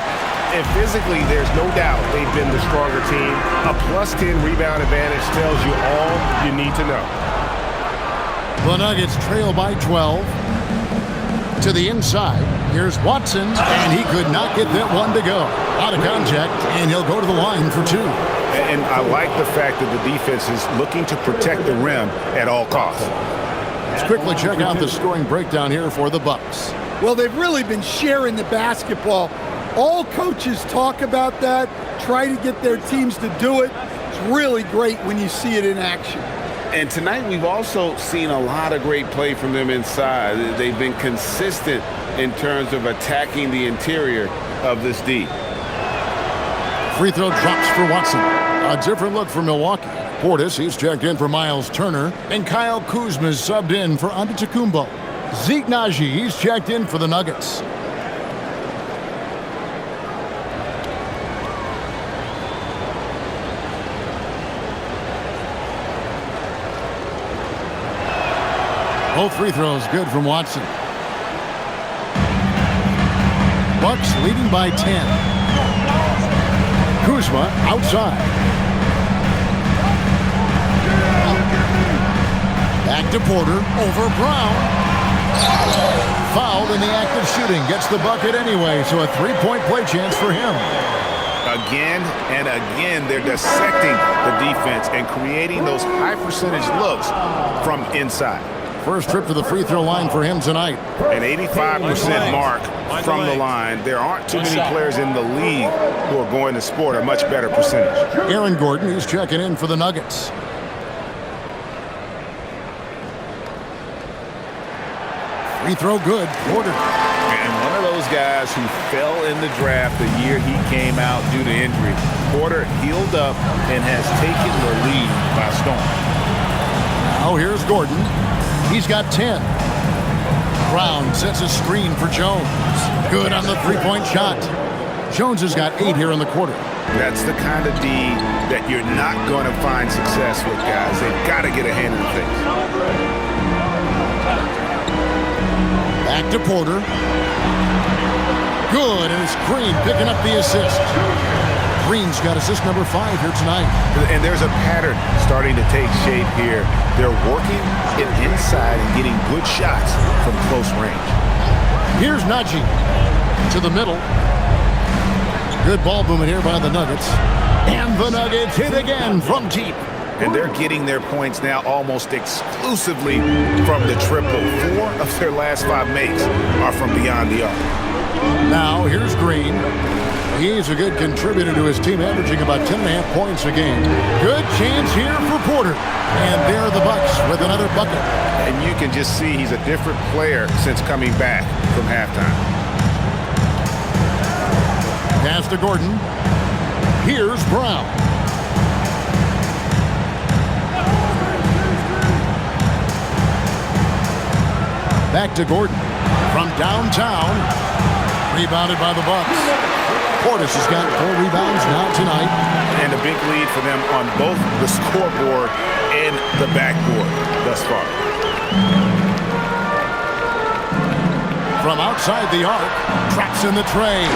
And physically, there's no doubt they've been the stronger team. A plus 10 rebound advantage tells you all you need to know. The Nuggets trail by 12. To the inside, here's Watson, and he could not get that one to go. Out of contact, and he'll go to the line for 2. And I like the fact that the defense is looking to protect the rim at all costs. Let's quickly check out the scoring breakdown here for the Bucks. Well, they've really been sharing the basketball. All coaches talk about that, try to get their teams to do it. It's really great when you see it in action. And tonight we've also seen a lot of great play from them inside. They've been consistent in terms of attacking the interior of this D. Free throw drops for Watson. A different look for Milwaukee. Portis, he's checked in for Miles Turner. And Kyle Kuzma's subbed in for Antetokounmpo. Zeke Naji, he's checked in for the Nuggets. Both free throws good from Watson. Bucks leading by 10. Kuzma outside. Back to Porter over Brown. Fouled in the act of shooting. Gets the bucket anyway, so a 3-point play chance for him. Again and again, they're dissecting the defense and creating those high percentage looks from inside. First trip to the free throw line for him tonight. An 85% mark from the line. There aren't too many players in the league who are going to sport a much better percentage. Aaron Gordon, he's checking in for the Nuggets. Free throw good. Porter. And one of those guys who fell in the draft the year he came out due to injury. Porter healed up and has taken the lead by storm. Now here's Gordon. He's got 10. Brown sets a screen for Jones. Good on the three-point shot. Jones has got 8 here in the quarter. That's the kind of D that you're not going to find success with, guys. They've got to get a hand in the face. Back to Porter. Good, and it's Green picking up the assist. Green's got assist number 5 here tonight. And there's a pattern starting to take shape here. They're working it inside and getting good shots from close range. Here's Naji to the middle. Good ball movement here by the Nuggets. And the Nuggets hit again from deep. And they're getting their points now almost exclusively from the triple. 4 of their last 5 makes are from beyond the arc. Now here's Green. He's a good contributor to his team, averaging about 10.5 points a game. Good chance here for Porter. And there are the Bucks with another bucket. And you can just see he's a different player since coming back from halftime. Pass to Gordon. Here's Brown. Back to Gordon. From downtown. Rebounded by the Bucks. Portis has got 4 rebounds now tonight. And a big lead for them on both the scoreboard and the backboard thus far. From outside the arc, traps in the tray.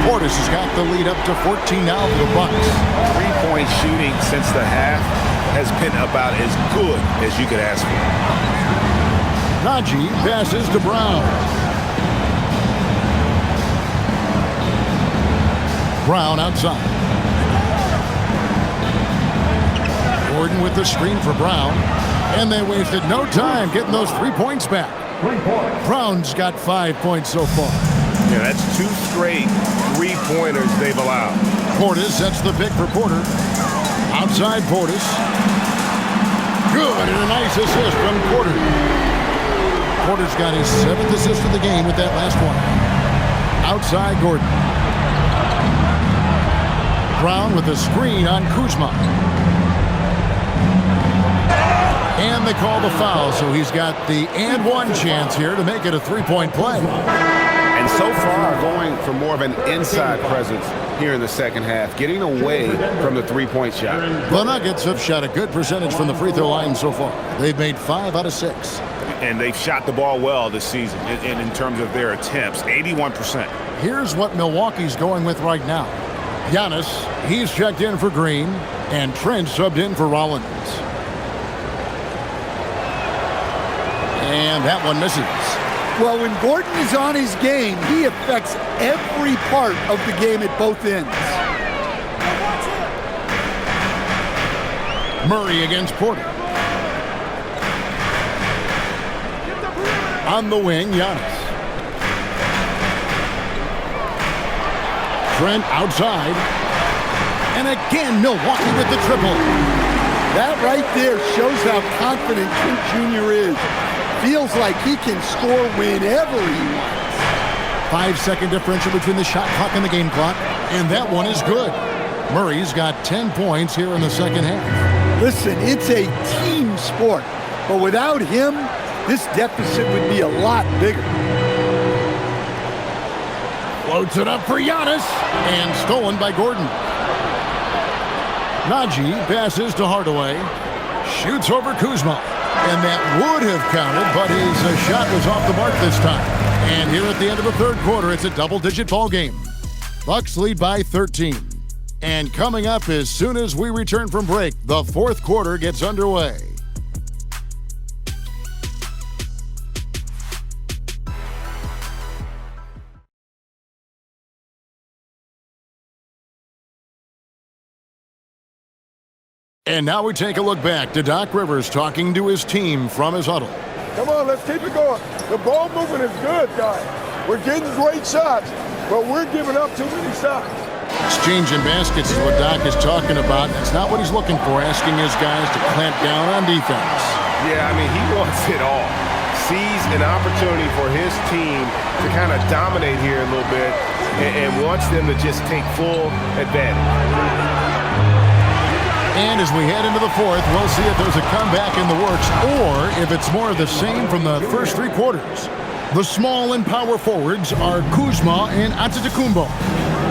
Portis has got the lead up to 14 now for the Bucks. 3-point shooting since the half has been about as good as you could ask for. Naji passes to Brown. Brown outside. Gordon with the screen for Brown. And they wasted no time getting those 3 points back. Brown's got 5 points so far. Yeah, that's 2 straight 3-pointers they've allowed. Portis sets the pick for Porter. Outside Portis. Good, and a nice assist from Porter. Porter's got his 7th assist of the game with that last one. Outside Gordon. Brown with the screen on Kuzma. And they call the foul, so he's got the and one chance here to make it a three-point play. And so far, going for more of an inside presence here in the second half, getting away from the three-point shot. The Nuggets have shot a good percentage from the free throw line so far. They've made 5 out of 6. And they've shot the ball well this season in terms of their attempts, 81%. Here's what Milwaukee's going with right now. Giannis, he's checked in for Green, and Trent subbed in for Rollins. And that one misses. Well, when Gordon is on his game, he affects every part of the game at both ends. Murray against Porter. On the wing, Giannis. Trent outside. And again, Milwaukee with the triple. That right there shows how confident Trent Jr. is. Feels like he can score whenever he wants. 5-second differential between the shot clock and the game clock. And that one is good. Murray's got 10 points here in the second half. Listen, it's a team sport. But without him, this deficit would be a lot bigger. Floats it up for Giannis. And stolen by Gordon. Najee passes to Hardaway. Shoots over Kuzma. And that would have counted, but his shot was off the mark this time. And here at the end of the third quarter, it's a double-digit ball game. Bucks lead by 13. And coming up as soon as we return from break, the fourth quarter gets underway. And now we take a look back to Doc Rivers talking to his team from his huddle. Come on, let's keep it going. The ball movement is good, guys. We're getting great shots, but we're giving up too many shots. Exchanging baskets is what Doc is talking about. That's not what he's looking for, asking his guys to clamp down on defense. Yeah, I mean, he wants it all. Sees an opportunity for his team to kind of dominate here a little bit and wants them to just take full advantage. And as we head into the fourth, we'll see if there's a comeback in the works or if it's more of the same from the first 3 quarters. The small and power forwards are Kuzma and Antetokounmpo.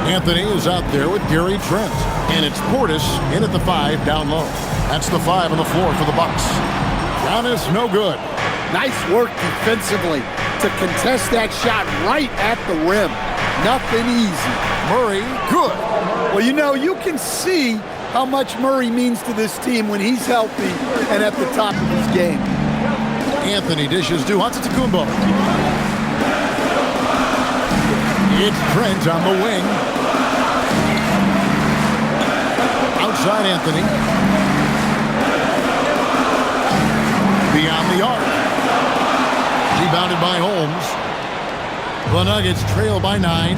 Anthony is out there with Gary Trent. And it's Portis in at the 5 down low. That's the 5 on the floor for the Bucks. Giannis, no good. Nice work defensively to contest that shot right at the rim. Nothing easy. Murray, good. Well, you know, you can see how much Murray means to this team when he's healthy and at the top of his game. Anthony dishes to Antetokounmpo. It's Trent on the wing. Outside Anthony. Beyond the arc. Rebounded by Holmes. The Nuggets trail by 9.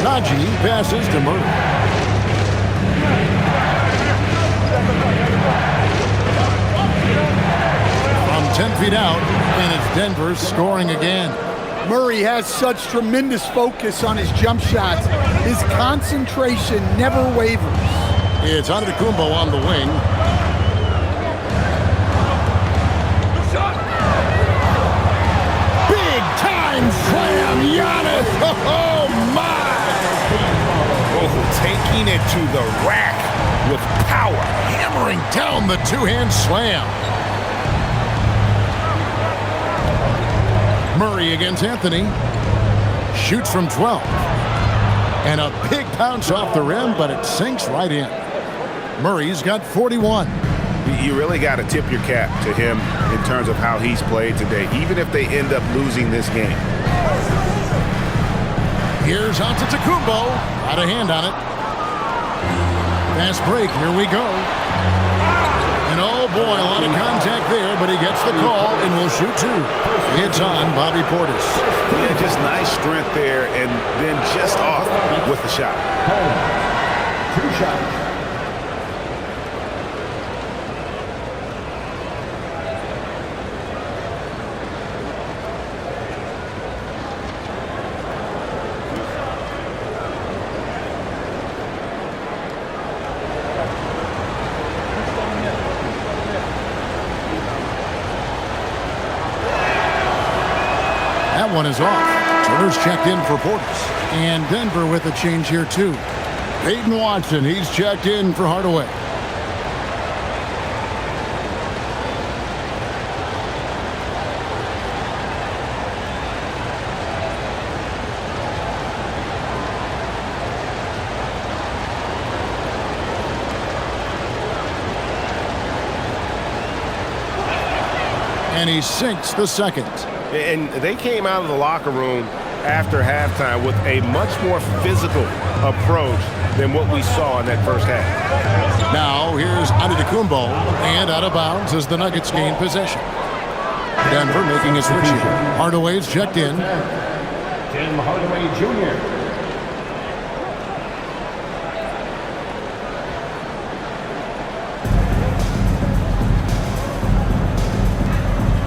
Najee passes to Murray. From 10 feet out, and it's Denver scoring again. Murray has such tremendous focus on his jump shots. His concentration never wavers. It's Antetokounmpo on the wing. Big time slam, Giannis! Oh my! Taking it to the rack with power. Hammering down the two-hand slam. Murray against Anthony. Shoots from 12. And a big bounce off the rim, but it sinks right in. Murray's got 41. You really got to tip your cap to him in terms of how he's played today, even if they end up losing this game. Here's Antetokounmpo. Got a hand on it. Fast break. Here we go. And oh boy, a lot of contact there, but he gets the call and will shoot 2. It's on Bobby Portis. Yeah, just nice strength there and then just off with the shot. 2 shots. is off. Turner's checked in for Portis. And Denver with a change here, too. Peyton Watson, he's checked in for Hardaway. And he sinks the second. And they came out of the locker room after halftime with a much more physical approach than what we saw in that first half. Now here's Antetokounmpo, and out of bounds as the Nuggets gain possession. Denver making a switch here. Hardaway's checked in. Tim Hardaway Jr.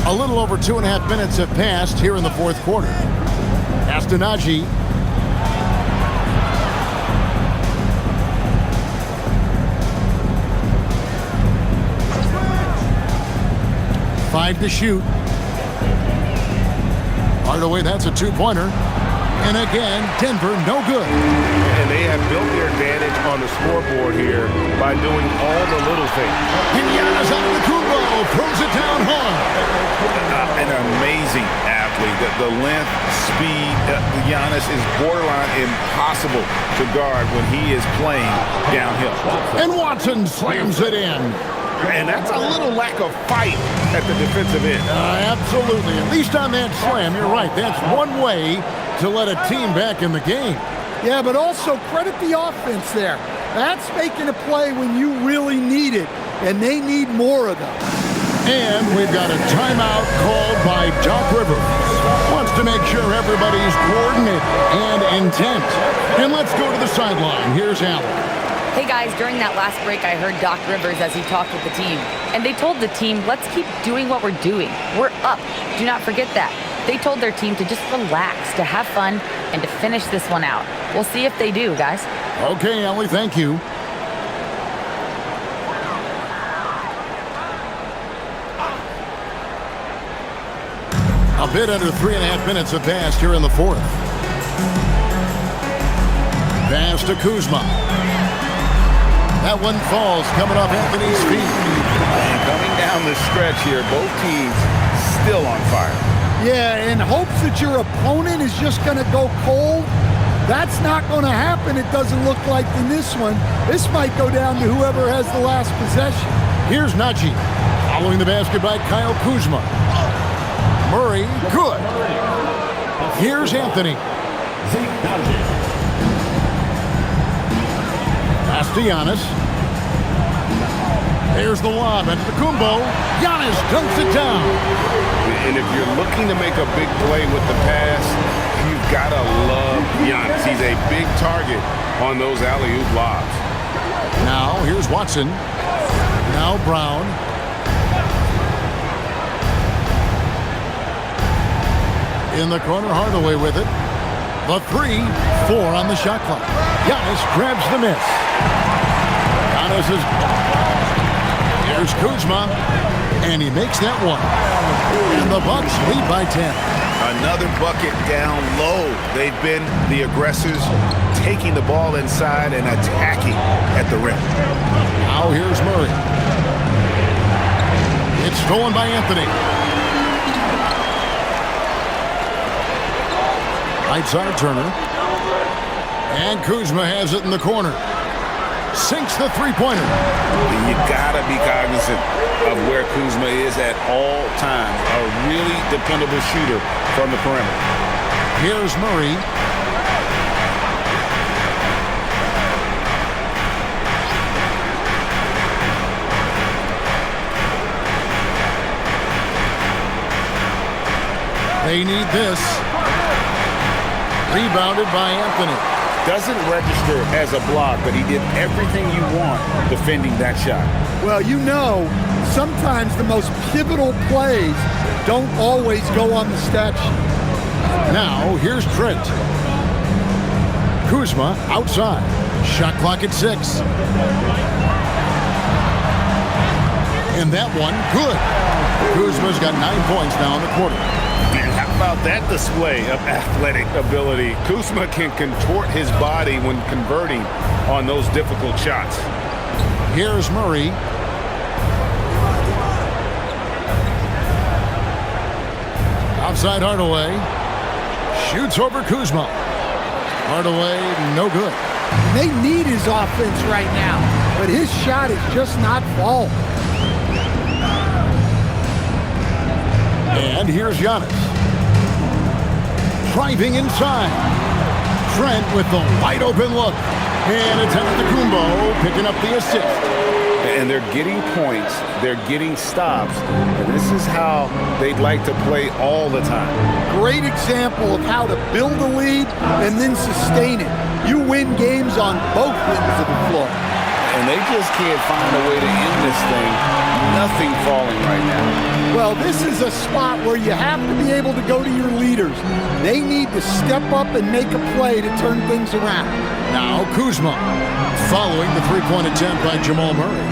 A little over 2.5 minutes have passed here in the fourth quarter. Astanaji. Five to shoot. Hardaway, that's a two-pointer. And again, Denver, no good. And they have built their advantage on the scoreboard here by doing all the little things. And Giannis Antetokounmpo throws it down hard. An amazing athlete. The length, speed, Giannis is borderline impossible to guard when he is playing downhill. And Watson slams it in. And that's a little lack of fight at the defensive end. Absolutely. At least on that slam, you're right. That's one way to let a team back in the game. Yeah, but also credit the offense there. That's making a play when you really need it, and they need more of them. And we've got a timeout called by Doc Rivers. Wants to make sure everybody's coordinated and intent. And let's go to the sideline. Here's Allen. Hey guys, during that last break, I heard Doc Rivers as he talked with the team. And they told the team, let's keep doing what we're doing. We're up. Do not forget that. They told their team to just relax, to have fun, and to finish this one out. We'll see if they do, guys. Okay, Ellie, thank you. A bit under 3.5 minutes have passed here in the fourth. Pass to Kuzma. That one falls coming off Anthony's feet. And coming down the stretch here, both teams still on fire. Yeah, in hopes that your opponent is just going to go cold. That's not going to happen, it doesn't look like in this one. This might go down to whoever has the last possession. Here's Najee. Following the basket by Kyle Kuzma. Murray, good. Here's Anthony. Pass to Giannis. There's the lob at the Kumbo. Giannis dunks it down. And if you're looking to make a big play with the pass, you've got to love Giannis. He's a big target on those alley-oop lobs. Now, here's Watson. Now Brown. In the corner, Hardaway with it. The 3-4 on the shot clock. Giannis grabs the miss. Giannis is... Here's Kuzma. And he makes that one. And the Bucks lead by 10. Another bucket down low. They've been the aggressors, taking the ball inside and attacking at the rim. Now here's Murray. It's stolen by Anthony. Right side Turner. And Kuzma has it in the corner. Sinks the three-pointer. You got to be cognizant of where Kuzma is at all times. A really dependable shooter from the perimeter. Here's Murray. They need this. Rebounded by Anthony. Doesn't register as a block, but he did everything you want defending that shot. Well, you know, sometimes the most pivotal plays don't always go on the stat sheet. Now, here's Trent. Kuzma outside. Shot clock at 6. And that one, good. Kuzma's got 9 points now in the quarter. And how about that display of athletic ability? Kuzma can contort his body when converting on those difficult shots. Here's Murray. Outside Hardaway. Shoots over Kuzma. Hardaway, no good. They need his offense right now, but his shot is just not falling. And here's Giannis. Driving inside. Trent with the wide open look. And it's Antetokounmpo picking up the assist. And they're getting points, they're getting stops, and this is how they'd like to play all the time. Great example of how to build a lead and then sustain it. You win games on both ends of the floor. And they just can't find a way to end this thing. Nothing falling right now. Well, this is a spot where you have to be able to go to your leaders. They need to step up and make a play to turn things around. Now Kuzma following the three-point attempt by Jamal Murray.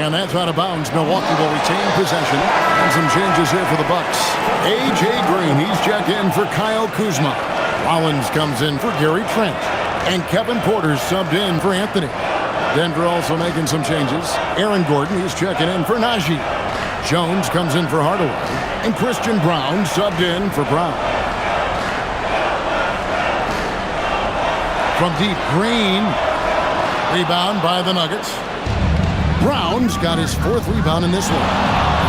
And that's out of bounds. Milwaukee will retain possession. And some changes here for the Bucks. A.J. Green, he's checked in for Kyle Kuzma. Rollins comes in for Gary Trent. And Kevin Porter subbed in for Anthony. Denver also making some changes. Aaron Gordon, he's checking in for Najee. Jones comes in for Hardaway. And Christian Brown subbed in for Brown. From deep, Green. Rebound by the Nuggets. Brown's got his fourth rebound in this one.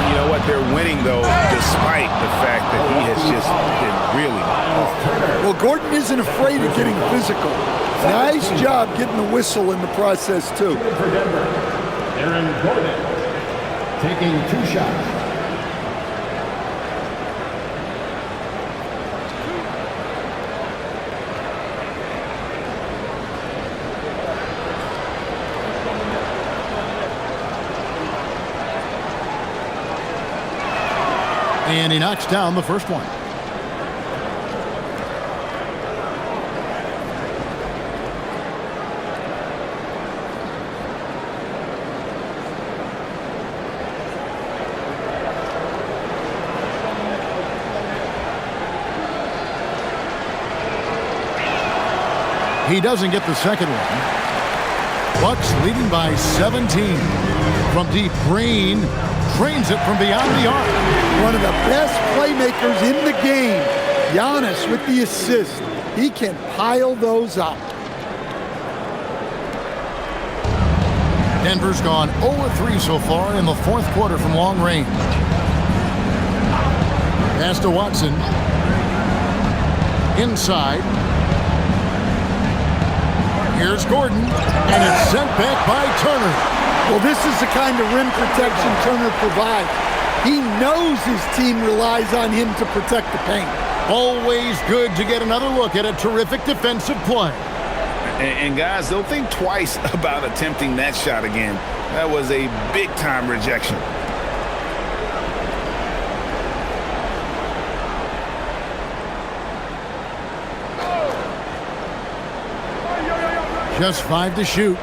You know what? They're winning, though, despite the fact that he has just been really off. Well, Gordon isn't afraid of getting physical. Nice job getting the whistle in the process, too. For Denver, Aaron Gordon taking 2 shots. And he knocks down the first one. He doesn't get the second one. Bucks leading by 17. From deep, Green drains it from beyond the arc. One of the best playmakers in the game. Giannis with the assist. He can pile those up. Denver's gone 0-3 so far in the fourth quarter from long range. Pass to Watson. Inside. Here's Gordon, and it's sent back by Turner. Well, this is the kind of rim protection Turner provides. He knows his team relies on him to protect the paint. Always good to get another look at a terrific defensive play. And guys, don't think twice about attempting that shot again. That was a big-time rejection. Just 5 to shoot.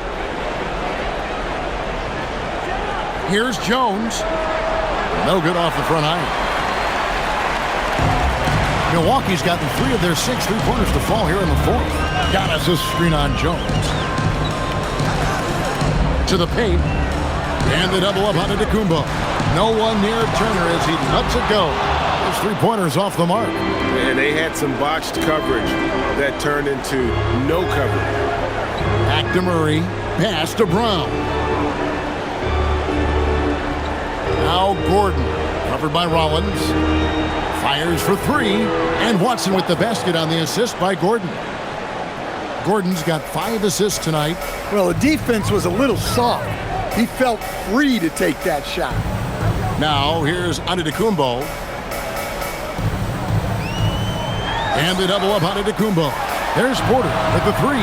Here's Jones. No good off the front iron. Milwaukee's gotten 3 of their 6 3-pointers to fall here in the fourth. Giannis a screen on Jones. To the paint. And the double up on Antetokounmpo. No one near Turner as he lets it go. Those 3-pointers off the mark. And they had some botched coverage that turned into no coverage. Back to Murray. Pass to Brown. Now Gordon. Covered by Rollins. Fires for 3. And Watson with the basket on the assist by Gordon. Gordon's got 5 assists tonight. Well, the defense was a little soft. He felt free to take that shot. Now here's Antetokounmpo. And the double up on Antetokounmpo. There's Porter with the 3.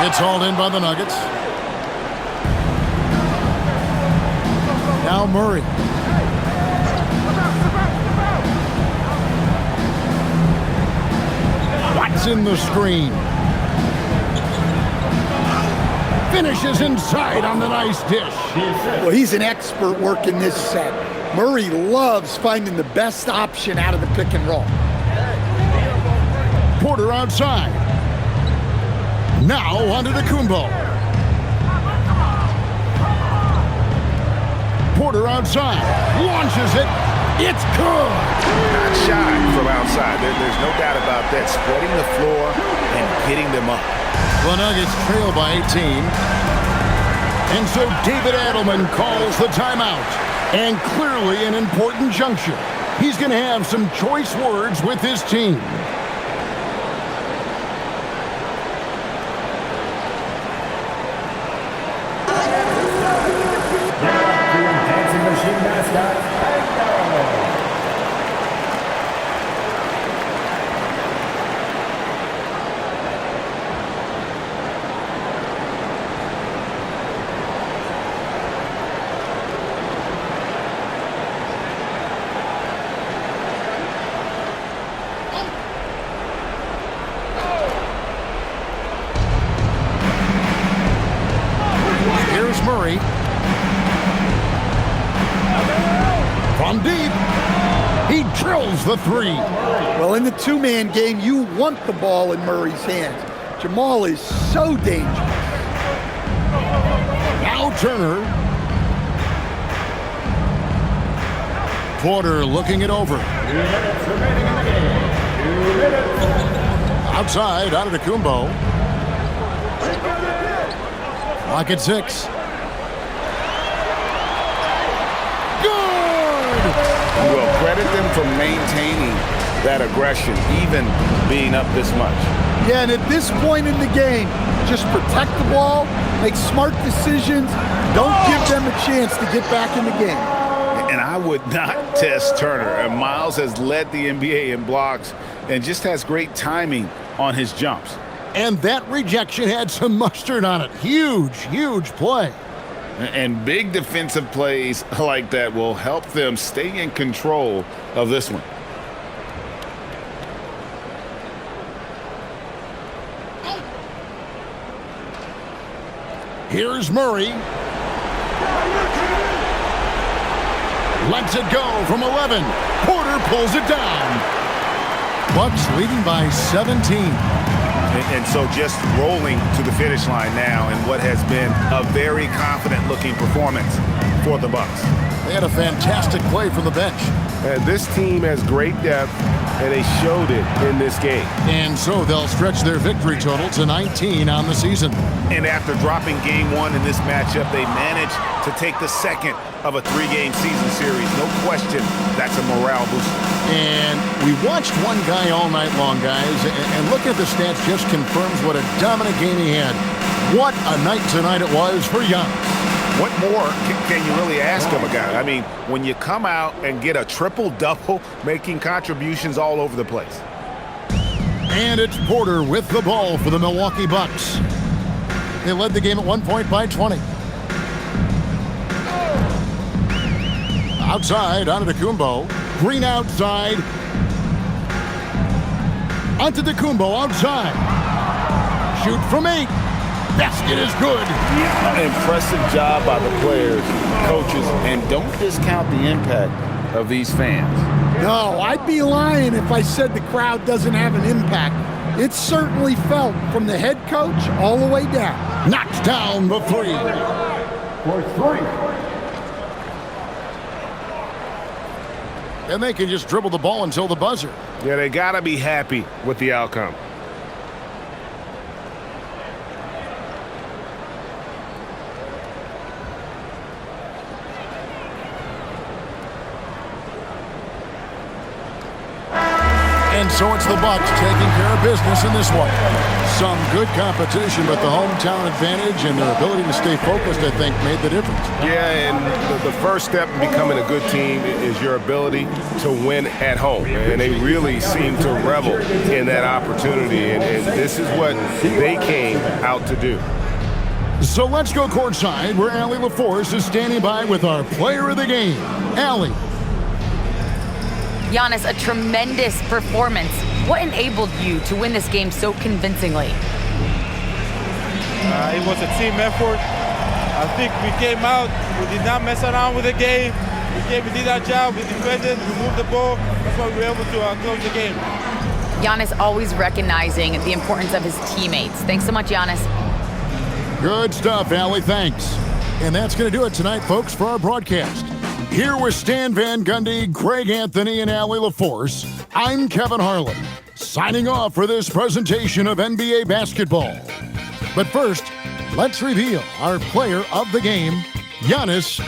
It's hauled in by the Nuggets. Now Murray. Watson the screen. Finishes inside on the nice dish. Well, he's an expert working this set. Murray loves finding the best option out of the pick and roll. Porter outside. Now onto Kumbo. Porter outside. Launches it. It's good. Not shy from outside. There's no doubt about that. Spreading the floor and getting them up. The Nuggets trail by 18. And so David Adelman calls the timeout. And clearly an important juncture. He's going to have some choice words with his team. Dancing machine mascot. Here's Murray. From deep. He drills the three. Well, in the two-man game, you want the ball in Murray's hands. Jamal is so dangerous. Now Turner. Porter looking it over. 2 minutes remaining in the game. 2 minutes. Outside, out of Kumbo. Clock at 6. Good! Well, credit them for maintaining that aggression, even being up this much. Yeah, and at this point in the game, just protect the ball, make smart decisions, don't give them a chance to get back in the game. And I would not test Turner. And Miles has led the NBA in blocks and just has great timing on his jumps. And that rejection had some mustard on it. Huge, huge play. And big defensive plays like that will help them stay in control of this one. Here's Murray. Lets it go from 11. Porter pulls it down. Bucks leading by 17. And so just rolling to the finish line now in what has been a very confident-looking performance for the Bucks. They had a fantastic play from the bench. This team has great depth, and they showed it in this game. And so they'll stretch their victory total to 19 on the season. And after dropping game 1 in this matchup, they managed to take the second of a 3-game season series. No question, that's a morale booster. And we watched one guy all night long, guys, and look at the stats just confirms what a dominant game he had. What a night tonight it was for Giannis. What more can you really ask of a guy? I mean, when you come out and get a triple-double, making contributions all over the place. And it's Porter with the ball for the Milwaukee Bucks. They led the game at 1 point by 20. Outside, onto Kumbo. Green outside. Onto Kumbo outside. Shoot from 8. Basket is good. Impressive job by the players, coaches, and don't discount the impact of these fans. No, I'd be lying if I said the crowd doesn't have an impact. It's certainly felt from the head coach all the way down. Knocks down the 3. For 3. And they can just dribble the ball until the buzzer. Yeah, they got to be happy with the outcome. And so it's the Bucks taking care of business in this one. Some good competition, but the hometown advantage and their ability to stay focused, I think, made the difference. Yeah, and the first step in becoming a good team is your ability to win at home. And they really seem to revel in that opportunity. And this is what they came out to do. So let's go courtside, where Allie LaForce is standing by with our player of the game. Allie. Giannis, a tremendous performance. What enabled you to win this game so convincingly? It was a team effort. I think we came out, we did not mess around with the game. We did our job. We defended. We moved the ball. That's why we were able to close the game. Giannis always recognizing the importance of his teammates. Thanks so much, Giannis. Good stuff, Allie. Thanks. And that's going to do it tonight, folks, for our broadcast. Here with Stan Van Gundy, Greg Anthony, and Allie LaForce, I'm Kevin Harlan, signing off for this presentation of NBA basketball. But first, let's reveal our player of the game, Giannis